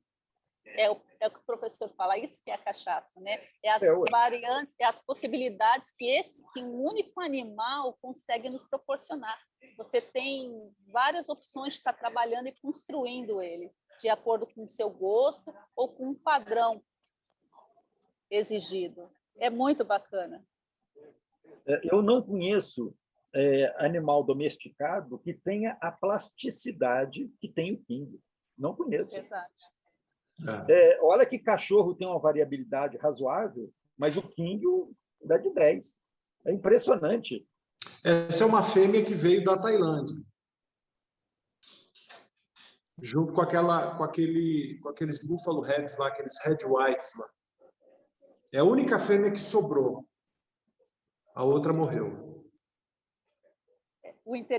é o que o professor fala, isso que é a cachaça, né? É as variantes, é as possibilidades que um único animal consegue nos proporcionar. Você tem várias opções de estar trabalhando e construindo ele, de acordo com o seu gosto ou com um padrão exigido. É muito bacana. Eu não conheço animal domesticado que tenha a plasticidade que tem o king. Não conheço. Verdade. Olha que cachorro tem uma variabilidade razoável, mas o king dá de 10. É impressionante. Essa é uma fêmea que veio da Tailândia. Junto com aqueles Buffalo Heads lá, aqueles Red Whites lá. É a única fêmea que sobrou. A outra morreu.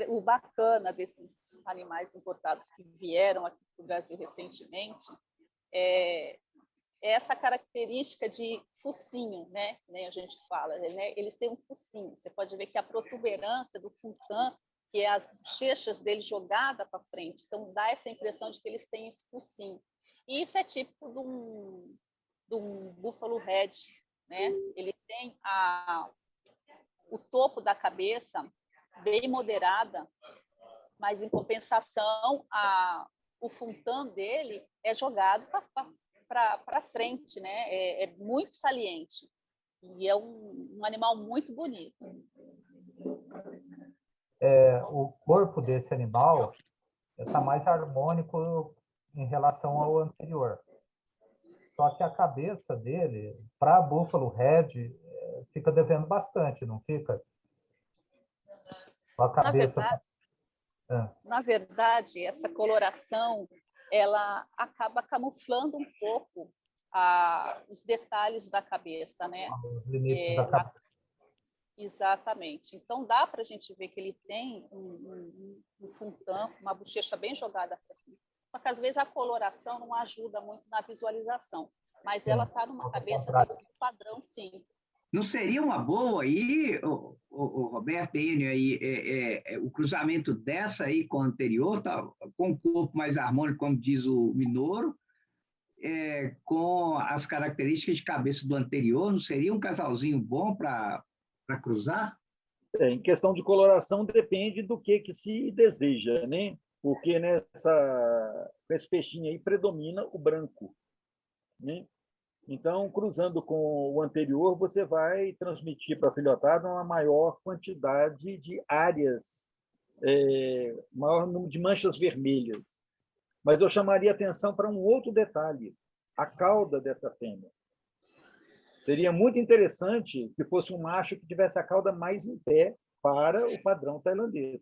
O bacana desses animais importados que vieram aqui para o Brasil recentemente é é essa característica de focinho, né? A gente fala, né? Eles têm um focinho. Você pode ver que a protuberância do funtã, que é as bochechas dele jogada para frente, então dá essa impressão de que eles têm esse focinho. E isso é típico de um búfalo red, né? Ele tem o topo da cabeça bem moderada, mas em compensação o funtã dele é jogado para frente, né? É muito saliente e é um animal muito bonito. O corpo desse animal está mais harmônico em relação ao anterior. Só que a cabeça dele, para Buffalo Red, fica devendo bastante, não fica? A cabeça... Na verdade, essa coloração ela acaba camuflando um pouco os detalhes da cabeça, né? Os limites da cabeça. Exatamente. Então, dá para a gente ver que ele tem um funtã, uma bochecha bem jogada para cima. Só que, às vezes, a coloração não ajuda muito na visualização. Mas ela está numa cabeça dentro do padrão, sim. Não seria uma boa aí, o Roberto, aí, o cruzamento dessa aí com a anterior, tá, com o corpo mais harmônico, como diz o Minoru, com as características de cabeça do anterior, não seria um casalzinho bom para cruzar? Em questão de coloração, depende do que se deseja, né? Porque nesse peixinho aí predomina o branco, né? Então, cruzando com o anterior, você vai transmitir para a filhotada uma maior quantidade de áreas, maior número de manchas vermelhas. Mas eu chamaria atenção para um outro detalhe, a cauda dessa fêmea. Seria muito interessante que fosse um macho que tivesse a cauda mais em pé para o padrão tailandês.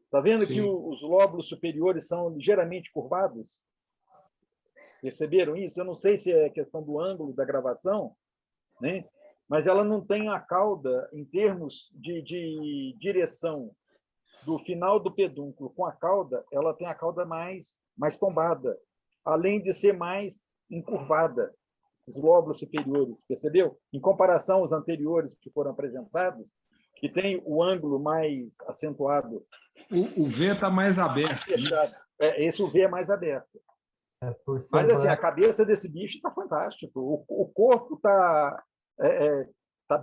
Está vendo que os lóbulos superiores são ligeiramente curvados? Perceberam isso? Eu não sei se é questão do ângulo da gravação, né? Mas ela não tem a cauda, em termos de direção do final do pedúnculo com a cauda, ela tem a cauda mais tombada, além de ser mais encurvada, os lóbulos superiores, percebeu? Em comparação aos anteriores que foram apresentados, que tem o ângulo mais acentuado. O V está mais aberto. Né? Esse o V é mais aberto. Mas assim, a cabeça desse bicho está fantástico. O corpo está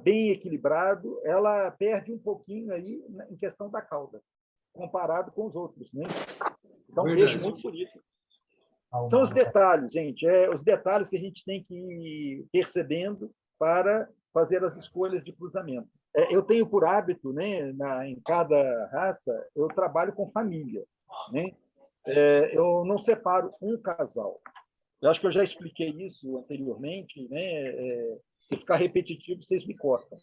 bem equilibrado, ela perde um pouquinho aí em questão da cauda, comparado com os outros, né? Então, um peixe muito bonito. São os detalhes, gente. Os detalhes que a gente tem que ir percebendo para fazer as escolhas de cruzamento. Eu tenho por hábito, né, em cada raça, eu trabalho com família, né? Eu não separo um casal. Eu acho que eu já expliquei isso anteriormente, né? Se ficar repetitivo, vocês me cortam.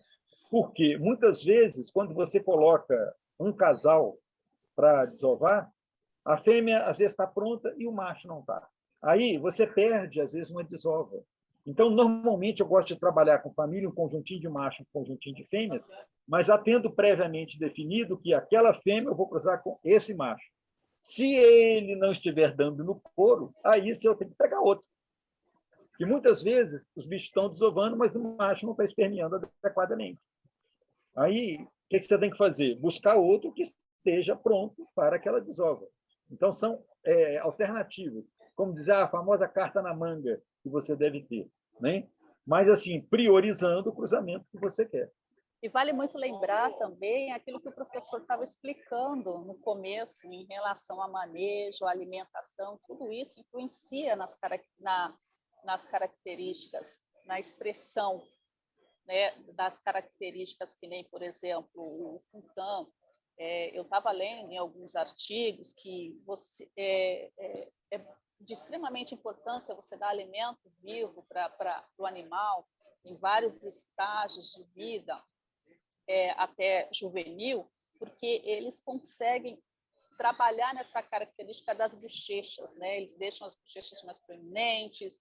Porque, muitas vezes, quando você coloca um casal para desovar, a fêmea, às vezes, está pronta e o macho não está. Aí, você perde, às vezes, uma desova. Então, normalmente, eu gosto de trabalhar com família, um conjuntinho de macho, um conjuntinho de fêmeas, mas já tendo previamente definido que aquela fêmea eu vou cruzar com esse macho. Se ele não estiver dando no couro, aí eu tenho que pegar outro. E muitas vezes os bichos estão desovando, mas o macho não está esperneando adequadamente. Aí, o que você tem que fazer? Buscar outro que esteja pronto para aquela desova. Então, são alternativas. Como dizer, a famosa carta na manga que você deve ter, né? Mas, assim, priorizando o cruzamento que você quer. E vale muito lembrar também aquilo que o professor estava explicando no começo, em relação a manejo, a alimentação, tudo isso influencia nas características, na expressão, né, das características que nem, por exemplo, o funtã. Eu estava lendo em alguns artigos que é de extremamente importância você dar alimento vivo para o animal em vários estágios de vida, até juvenil, porque eles conseguem trabalhar nessa característica das bochechas, né? Eles deixam as bochechas mais proeminentes,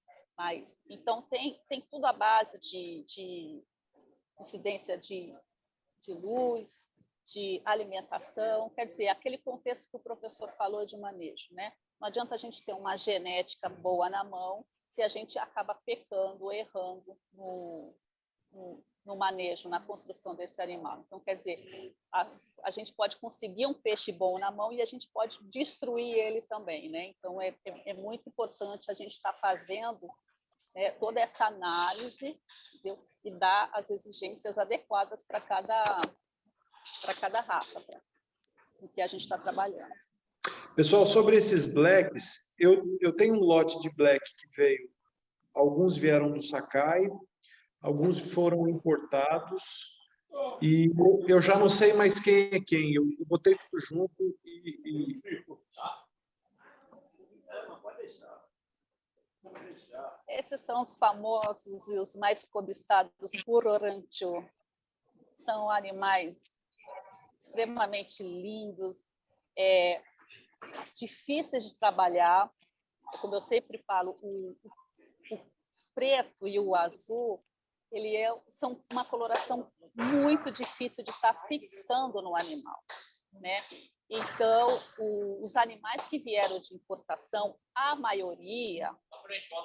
então tem tudo à base de incidência de luz, de alimentação, quer dizer, aquele contexto que o professor falou de manejo, né? Não adianta a gente ter uma genética boa na mão se a gente acaba pecando, errando no manejo, na construção desse animal. Então, quer dizer, a gente pode conseguir um peixe bom na mão e a gente pode destruir ele também, né? Então, é muito importante a gente estar fazendo toda essa análise, entendeu? E dar as exigências adequadas para cada raça, o que a gente está trabalhando. Pessoal, sobre esses blacks, eu tenho um lote de black que veio, alguns vieram do Sakai, alguns foram importados, e eu já não sei mais quem é quem. Eu botei tudo junto e... Esses são os famosos e os mais cobiçados Purorancho. São animais extremamente lindos, difíceis de trabalhar. Como eu sempre falo, o preto e o azul, são uma coloração muito difícil de estar fixando no animal, né? Então, os animais que vieram de importação, a maioria,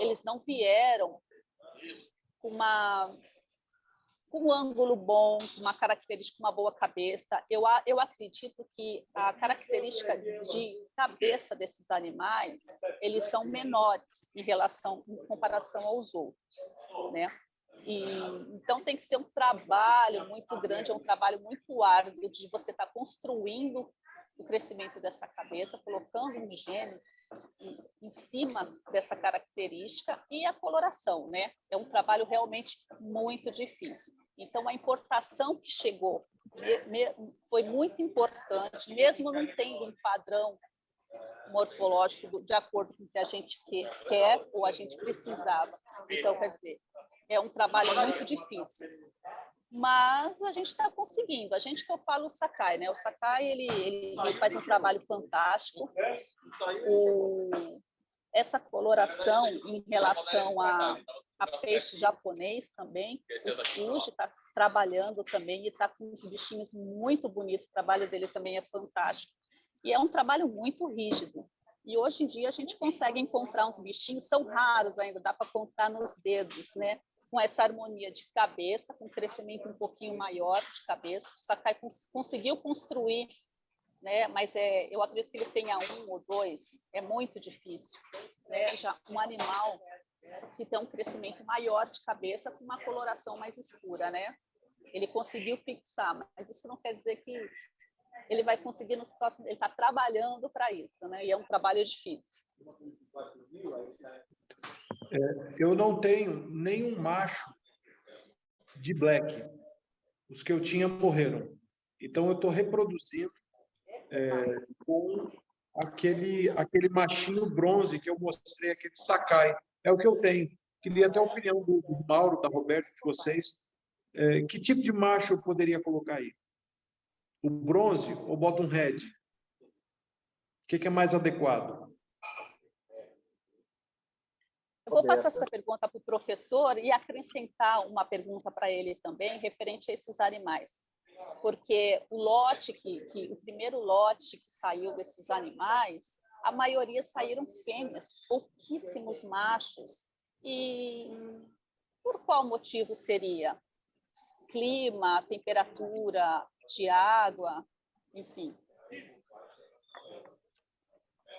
eles não vieram com um ângulo bom, uma característica, uma boa cabeça. Eu acredito que a característica de cabeça desses animais, eles são menores em comparação aos outros, né? Então, tem que ser um trabalho muito grande, um trabalho muito árduo de você estar construindo o crescimento dessa cabeça, colocando um gene em cima dessa característica e a coloração, né? É um trabalho realmente muito difícil. Então, a importação que chegou foi muito importante, mesmo não tendo um padrão morfológico de acordo com o que a gente quer ou a gente precisava. Então, quer dizer, é um trabalho muito difícil. Mas a gente está conseguindo. A gente, que eu falo, o Sakai, né? O Sakai, ele faz um trabalho fantástico. Essa coloração em relação a peixe japonês também, o Fuji está trabalhando também e está com uns bichinhos muito bonitos. O trabalho dele também é fantástico. E é um trabalho muito rígido. E hoje em dia a gente consegue encontrar uns bichinhos, são raros ainda, dá para contar nos dedos, né? Com essa harmonia de cabeça, com um crescimento um pouquinho maior de cabeça. O Sakai conseguiu construir, né? Mas eu acredito que ele tenha um ou dois, é muito difícil, né? Já um animal que tem um crescimento maior de cabeça com uma coloração mais escura, né? Ele conseguiu fixar, mas isso não quer dizer que ele vai conseguir nos próximos... Ele está trabalhando para isso, né? E é um trabalho difícil. Eu não tenho nenhum macho de black. Os que eu tinha morreram. Então, eu estou reproduzindo com aquele machinho bronze que eu mostrei, aquele Sakai. É o que eu tenho. Queria até a opinião do Mauro, da Roberta, de vocês. Que tipo de macho eu poderia colocar aí? O bronze ou bota um red? O que é mais adequado? Eu vou passar essa pergunta para o professor e acrescentar uma pergunta para ele também, referente a esses animais. Porque o primeiro lote que saiu desses animais, a maioria saíram fêmeas, pouquíssimos machos. E por qual motivo seria? Clima, temperatura de água, enfim.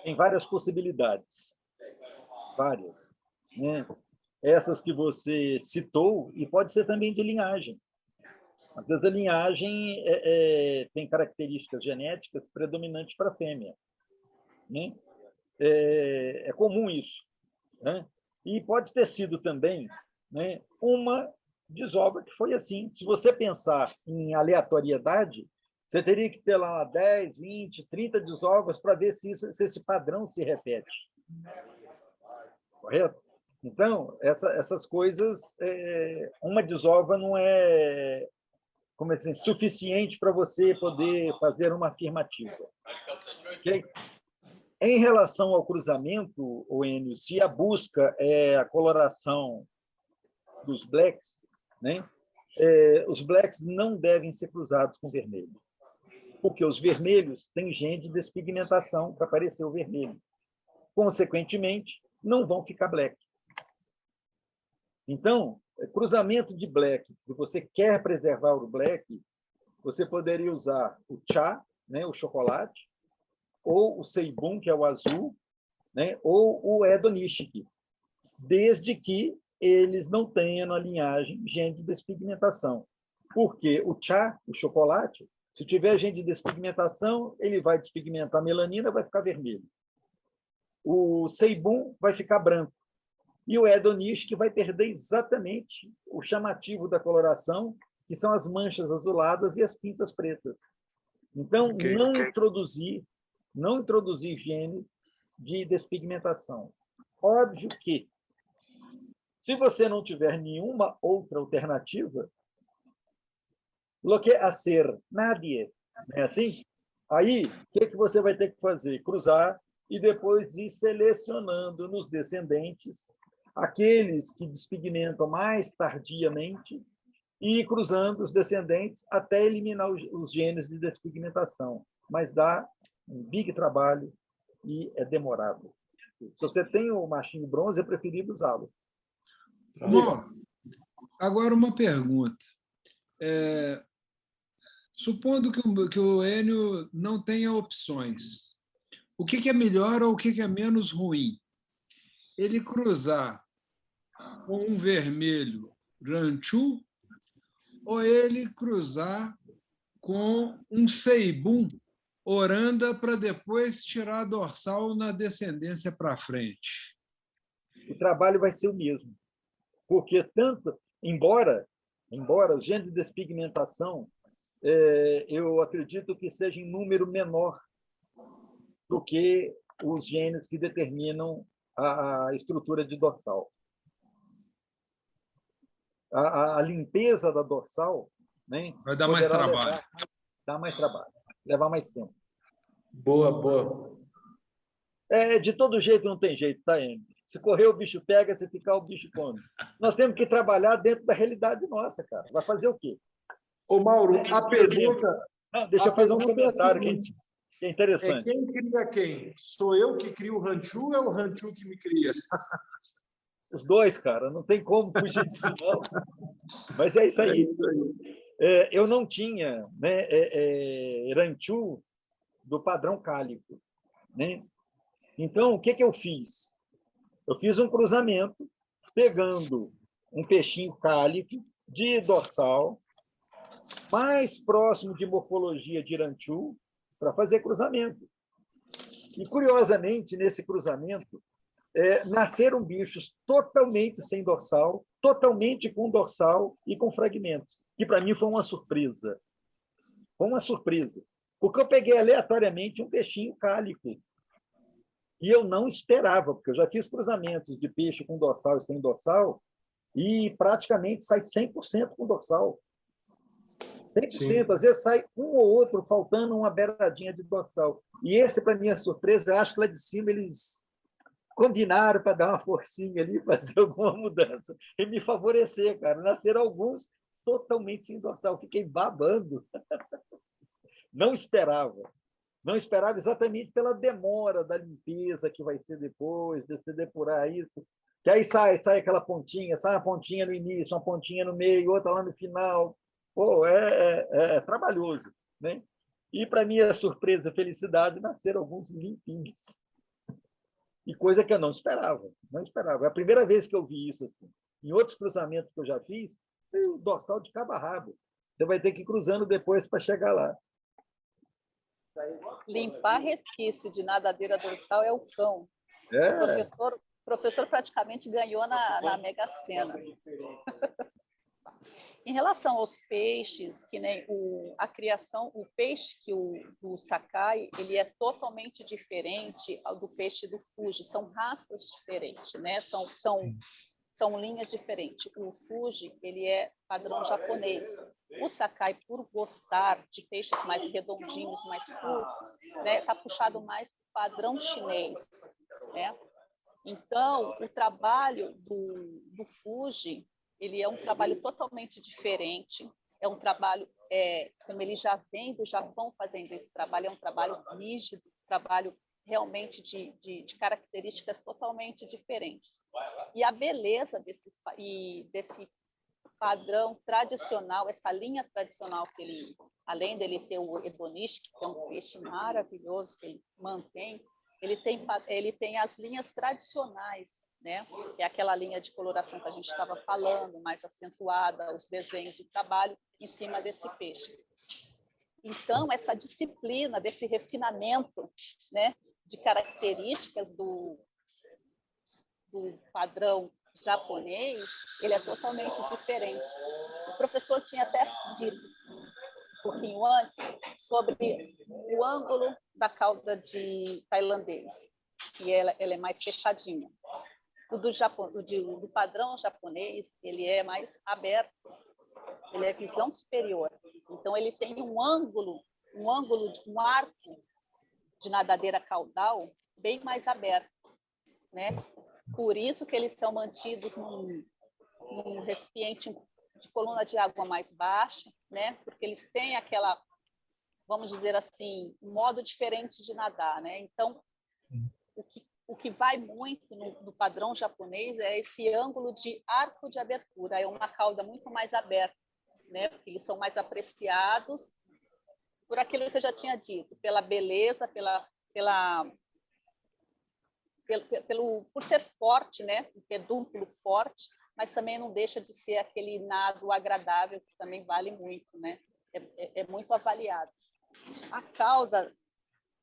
Tem várias possibilidades, várias, né? Essas que você citou, e pode ser também de linhagem. Às vezes a linhagem tem características genéticas predominantes para a fêmea, né? É comum isso, né? E pode ter sido também, né, uma desova que foi assim. Se você pensar em aleatoriedade, você teria que ter lá 10, 20, 30 desovas para ver se esse padrão se repete. Correto? Então, essas coisas, uma desova não é suficiente para você poder fazer uma afirmativa. Okay? Em relação ao cruzamento, Enio, se a busca é a coloração dos blacks, né? Os blacks não devem ser cruzados com vermelho, porque os vermelhos têm gene de despigmentação para aparecer o vermelho. Consequentemente, não vão ficar black. Então, cruzamento de black, se você quer preservar o black, você poderia usar o chá, né, o chocolate, ou o seibum, que é o azul, né, ou o hedonishiki, desde que eles não tenham na linhagem gene de despigmentação. Porque o chá, o chocolate, se tiver gene de despigmentação, ele vai despigmentar a melanina, vai ficar vermelho. O seibum vai ficar branco. E o hedonishiki vai perder exatamente o chamativo da coloração, que são as manchas azuladas e as pintas pretas. Então, não introduzir gene de despigmentação. Óbvio que, se você não tiver nenhuma outra alternativa, lo que hacer nadie, não é assim? Aí, o que você vai ter que fazer? Cruzar e depois ir selecionando nos descendentes aqueles que despigmentam mais tardiamente e ir cruzando os descendentes até eliminar os genes de despigmentação. Mas dá um big trabalho e é demorado. Se você tem o machinho bronze, é preferível usá-lo. Bom, agora uma pergunta. Supondo que o Enio não tenha opções, o que é melhor ou o que é menos ruim? Ele cruzar com um vermelho ranchu ou ele cruzar com um seibum oranda para depois tirar a dorsal na descendência para frente? O trabalho vai ser o mesmo, porque embora os genes de despigmentação, eu acredito que seja em número menor do que os genes que determinam a estrutura de dorsal. A limpeza da dorsal, né, vai dar mais trabalho. Dá mais trabalho, levar mais tempo. Boa. De todo jeito não tem jeito, tá, Andy? Se correr, o bicho pega, se ficar, o bicho come. Nós temos que trabalhar dentro da realidade nossa, cara. Vai fazer o quê? Ô, Mauro, a pergunta... Deixa eu fazer um comentário que é interessante. Quem cria quem? Sou eu que crio o ranchu ou é o ranchu que me cria? Os dois, cara. Não tem como fugir disso, não. Mas é isso aí. Eu não tinha, né, ranchu do padrão cálico, né? Então, o que eu fiz? Eu fiz um cruzamento pegando um peixinho cálico de dorsal mais próximo de morfologia de ranchu para fazer cruzamento. E, curiosamente, nesse cruzamento, nasceram bichos totalmente sem dorsal, totalmente com dorsal e com fragmentos, que para mim foi uma surpresa. Foi uma surpresa, porque eu peguei aleatoriamente um peixinho cálico, e eu não esperava, porque eu já fiz cruzamentos de peixe com dorsal e sem dorsal, e praticamente sai 100% com dorsal. 100%. Sim. Às vezes sai um ou outro faltando uma beiradinha de dorsal. E esse, para minha surpresa, eu acho que lá de cima eles combinaram para dar uma forcinha ali, fazer alguma mudança e me favorecer, cara. Nasceram alguns totalmente sem dorsal. Fiquei babando. Não esperava exatamente pela demora da limpeza que vai ser depois, de você depurar isso. Que aí sai aquela pontinha, sai uma pontinha no início, uma pontinha no meio, outra lá no final. Pô, é trabalhoso, né? E, para minha surpresa e felicidade, nasceram alguns limpinhos. E coisa que eu não esperava. É a primeira vez que eu vi isso assim. Em outros cruzamentos que eu já fiz, o dorsal de cabo a rabo. Você vai ter que ir cruzando depois para chegar lá. Limpar resquício de nadadeira dorsal é o cão. O professor praticamente ganhou na Mega Sena. Em relação aos peixes, que nem a criação, o peixe que o sakai, ele é totalmente diferente do peixe do fuji. São raças diferentes, né? São linhas diferentes. O fuji, ele é padrão japonês. O sakai, por gostar de peixes mais redondinhos, mais curtos, né, tá puxado mais para o padrão chinês, né? Então, o trabalho do fuji, ele é um trabalho totalmente diferente. É um trabalho, como ele já vem do Japão fazendo esse trabalho, é um trabalho rígido, trabalho realmente de características totalmente diferentes. E a beleza desse padrão tradicional, essa linha tradicional que ele, além dele ter o Edonisk, que é um peixe maravilhoso que ele mantém, ele tem as linhas tradicionais, né? Que é aquela linha de coloração que a gente estava falando, mais acentuada, os desenhos de trabalho em cima desse peixe. Então, essa disciplina, desse refinamento, né, de características do padrão japonês, ele é totalmente diferente. O professor tinha até dito um pouquinho antes sobre o ângulo da cauda de tailandês, que ela é mais fechadinha. O do padrão japonês, ele é mais aberto, ele é visão superior. Então, ele tem um arco de nadadeira caudal bem mais aberto, né? Por isso que eles são mantidos num recipiente de coluna de água mais baixa, né? Porque eles têm aquela, vamos dizer assim, um modo diferente de nadar, né? Então, o que vai muito no padrão japonês é esse ângulo de arco de abertura, é uma cauda muito mais aberta, né? Porque eles são mais apreciados por aquilo que eu já tinha dito, pela beleza, por ser forte, né? Um pedúnculo forte, mas também não deixa de ser aquele nado agradável, que também vale muito, né? É muito avaliado. A cauda,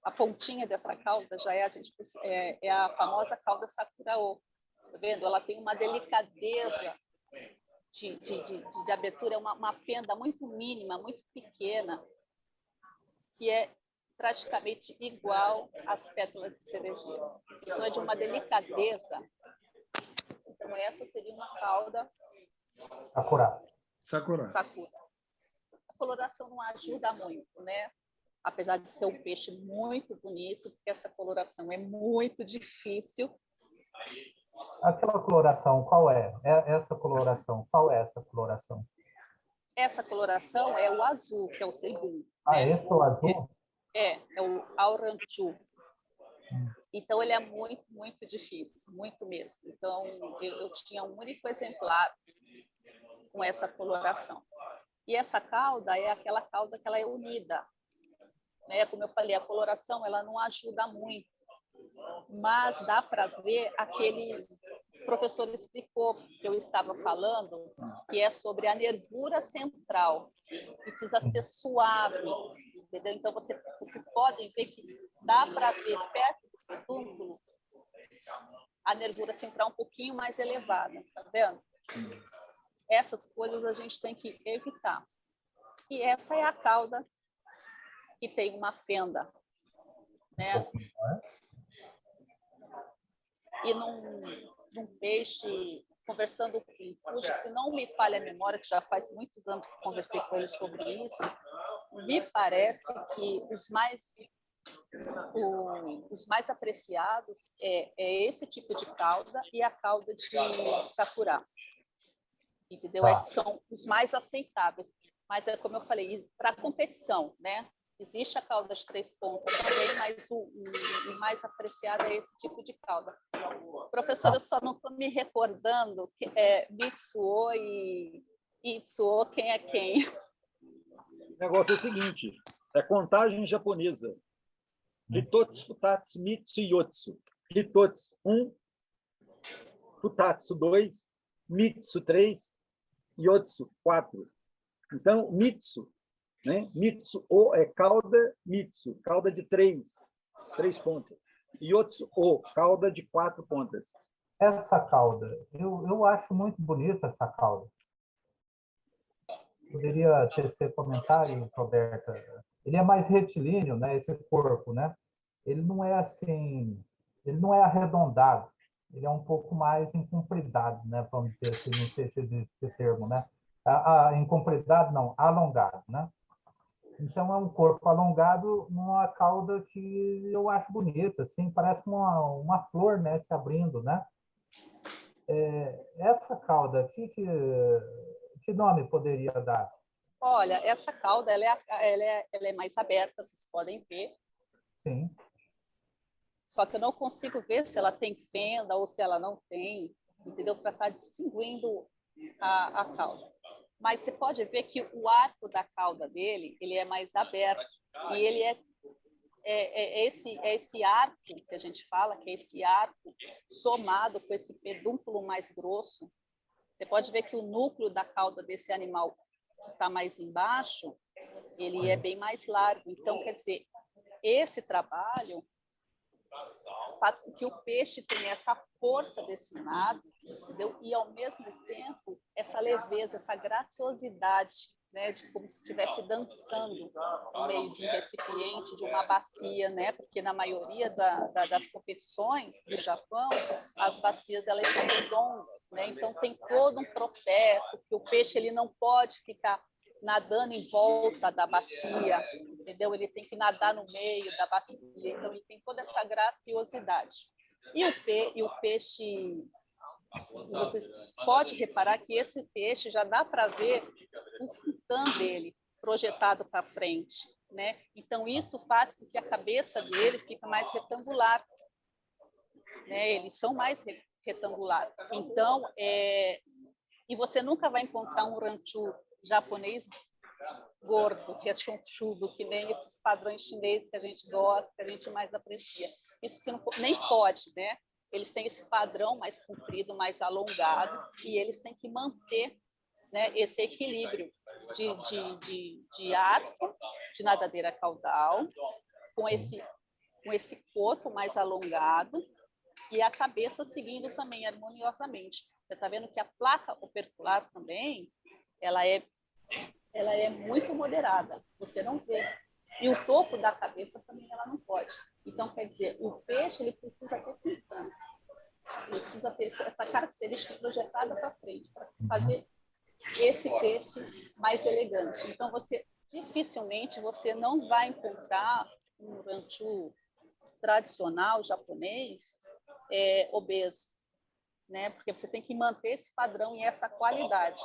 a pontinha dessa cauda já é a famosa cauda Sakurao. Tá vendo? Ela tem uma delicadeza de abertura, uma fenda muito mínima, muito pequena, que é praticamente igual às pétalas de cerejeira. Então, é de uma delicadeza. Então, essa seria uma cauda Sakura. A coloração não ajuda muito, né? Apesar de ser um peixe muito bonito, porque essa coloração é muito difícil. Aquela coloração, qual é? Essa coloração, qual é essa coloração? Essa coloração é o azul, que é o Seibu. Ah, esse é o azul? É o Auranchu. Então, ele é muito, muito difícil, muito mesmo. Então, eu tinha um único exemplar com essa coloração. E essa cauda é aquela cauda que ela é unida, né? Como eu falei, a coloração ela não ajuda muito, mas dá para ver aquele o professor explicou que eu estava falando, que é sobre a nervura central, que precisa ser suave, entendeu? Então, vocês podem ver que dá para ver perto do pedúnculo a nervura central um pouquinho mais elevada, tá vendo? Essas coisas a gente tem que evitar. E essa é a cauda que tem uma fenda, né? E num peixe, conversando com o Fuji, se não me falha a memória, que já faz muitos anos que conversei com ele sobre isso, me parece que os mais apreciados é esse tipo de cauda e a cauda de Sakura. Entendeu? São os mais aceitáveis. Mas é como eu falei, para competição, né? Existe a cauda de 3 pontas também, mas o mais apreciado é esse tipo de cauda. Professor, eu só não estou me recordando que é Mitsuo e Itsuo, quem é quem. O negócio é o seguinte, é contagem japonesa. Hitotsu, Futatsu, Mitsu e Yotsu. Hitotsu, 1, Futatsu, 2, Mitsu, 3, Yotsu, 4. Então, Mitsu, né? Mitsu O é cauda Mitsu, cauda de 3 pontas. Yotsu O, cauda de 4 pontas. Essa cauda, eu acho muito bonita essa cauda. Poderia tecer comentários, Roberta? Ele é mais retilíneo, né? Esse corpo, né? Ele não é assim, ele não é arredondado. Ele é um pouco mais encompridado, né? Vamos dizer assim, não sei se existe esse termo, né? Encompridado, não, alongado, né? Então, é um corpo alongado numa cauda que eu acho bonita, assim, parece uma flor, né, se abrindo, né? Essa cauda, que nome poderia dar? Olha, essa cauda ela é mais aberta, vocês podem ver. Sim. Só que eu não consigo ver se ela tem fenda ou se ela não tem, entendeu? Para estar distinguindo a cauda. Mas você pode ver que o arco da cauda dele, ele é mais aberto. E ele é esse arco que a gente fala, que é esse arco somado com esse pedúnculo mais grosso. Você pode ver que o núcleo da cauda desse animal que está mais embaixo, ele é bem mais largo. Então, quer dizer, esse trabalho faz com que o peixe tenha essa força desse nado, entendeu? E, ao mesmo tempo, essa leveza, essa graciosidade, né, de como se estivesse dançando no meio de um recipiente, de uma bacia, né? Porque na maioria das competições do Japão, as bacias elas são redondas, né? Então tem todo um processo que o peixe ele não pode ficar nadando em volta da bacia, entendeu? Ele tem que nadar no meio da bacia, então ele tem toda essa graciosidade. E o peixe, você pode reparar que esse peixe já dá para ver o futan dele projetado para frente, né? Então isso faz com que a cabeça dele fique mais retangular, né? Eles são mais retangulares. Então, e você nunca vai encontrar um ranchu japonês gordo, rechonchudo, que nem esses padrões chineses que a gente gosta, que a gente mais aprecia. Isso que não, nem pode, né? Eles têm esse padrão mais comprido, mais alongado, e eles têm que manter, né, esse equilíbrio de arco, de nadadeira caudal, com esse corpo mais alongado e a cabeça seguindo também harmoniosamente. Você está vendo que a placa opercular também, ela é muito moderada, você não vê. E o topo da cabeça também ela não pode. Então, quer dizer, o peixe ele precisa ter pintando. Ele precisa ter essa característica projetada para frente, para fazer esse peixe mais elegante. Então, dificilmente você não vai encontrar um ranchu tradicional japonês obeso, né? Porque você tem que manter esse padrão e essa qualidade.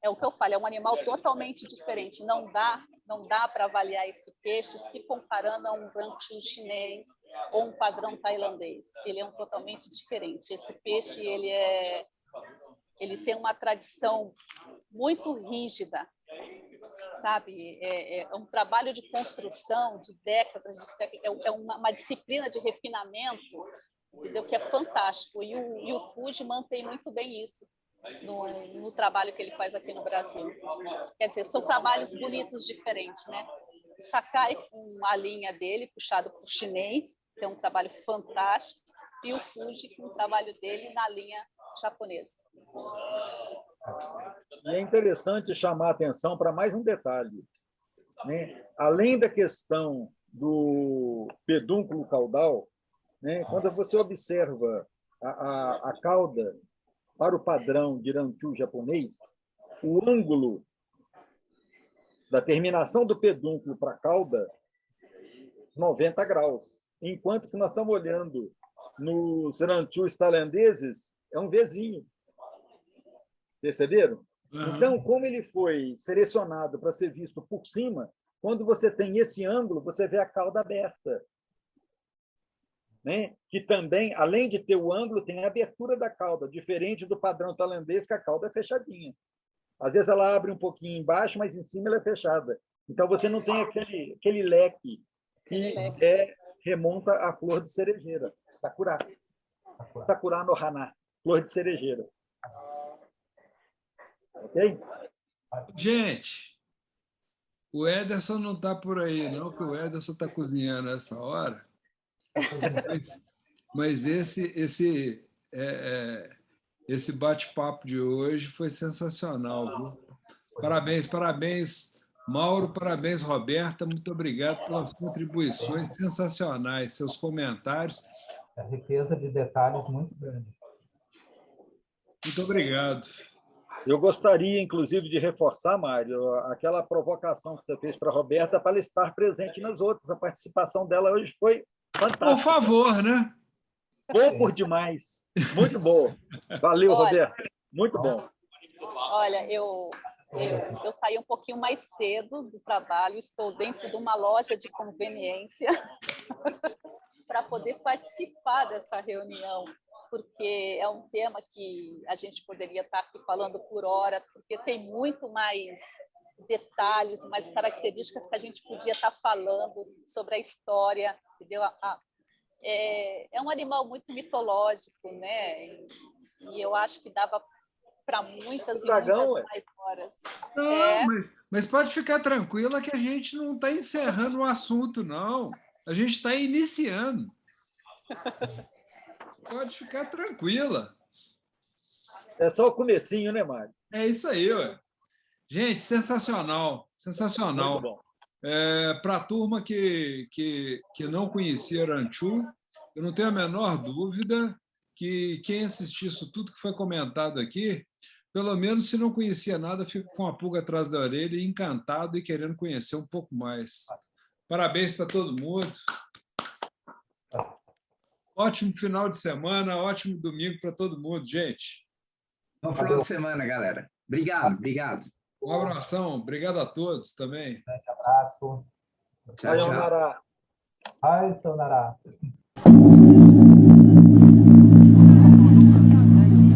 É o que eu falo, é um animal totalmente diferente. Não dá para avaliar esse peixe se comparando a um ranchu chinês ou um padrão tailandês. Ele é totalmente diferente. Esse peixe ele tem uma tradição muito rígida, sabe? É um trabalho de construção de décadas, é uma disciplina de refinamento, entendeu? Que é fantástico. E o Fuji mantém muito bem isso no trabalho que ele faz aqui no Brasil. Quer dizer, são trabalhos bonitos, diferentes, né? O Sakai com a linha dele, puxado para o chinês, que é um trabalho fantástico, e o Fuji com o trabalho dele na linha japonesa. E é interessante chamar a atenção para mais um detalhe, né? Além da questão do pedúnculo caudal, né? Quando você observa a cauda para o padrão de ranchu japonês, o ângulo da terminação do pedúnculo para a cauda, 90 graus. Enquanto que nós estamos olhando nos ranchus tailandeses, é um Vzinho. Perceberam? Então, como ele foi selecionado para ser visto por cima, quando você tem esse ângulo, você vê a cauda aberta. Né? Que também, além de ter o ângulo, tem a abertura da cauda, diferente do padrão tailandês, que a cauda é fechadinha. Às vezes ela abre um pouquinho embaixo, mas em cima ela é fechada. Então você não tem aquele leque que remonta à flor de cerejeira, sakura. Sakura no hana, flor de cerejeira. Ok? Gente, o Ederson não está por aí, não, que o Ederson está cozinhando essa hora. Mas esse bate-papo de hoje foi sensacional, viu? Parabéns, Mauro, parabéns, Roberta, muito obrigado pelas contribuições sensacionais, seus comentários. A riqueza de detalhes muito grande. Muito obrigado. Eu gostaria, inclusive, de reforçar, Mário, aquela provocação que você fez para a Roberta para ela estar presente nas outras. A participação dela hoje foi fantástica. Por favor, né? Bom por demais. Muito bom. Valeu, Roberta. Muito bom. Olha, eu saí um pouquinho mais cedo do trabalho, estou dentro de uma loja de conveniência para poder participar dessa reunião, porque é um tema que a gente poderia estar aqui falando por horas, porque tem muito mais detalhes, mais características que a gente podia estar falando sobre a história, entendeu? É um animal muito mitológico, né? E eu acho que dava para muitas e dragão, muitas mais horas. Não, mas pode ficar tranquila que a gente não está encerrando o assunto, não. A gente está iniciando. Pode ficar tranquila. É só o comecinho, né, Mário? É isso aí, ué. Gente, sensacional, sensacional. Muito bom. Para a turma que não conhecia Aranchu, eu não tenho a menor dúvida que quem assistir isso tudo que foi comentado aqui, pelo menos se não conhecia nada, fica com a pulga atrás da orelha, encantado e querendo conhecer um pouco mais. Parabéns para todo mundo. Ótimo final de semana, ótimo domingo para todo mundo, gente. Bom final de semana, galera. Obrigado, obrigado. Um abração, obrigado a todos também. Grande abraço. Tchau, tchau. Sayonara. Ai, Sayonara.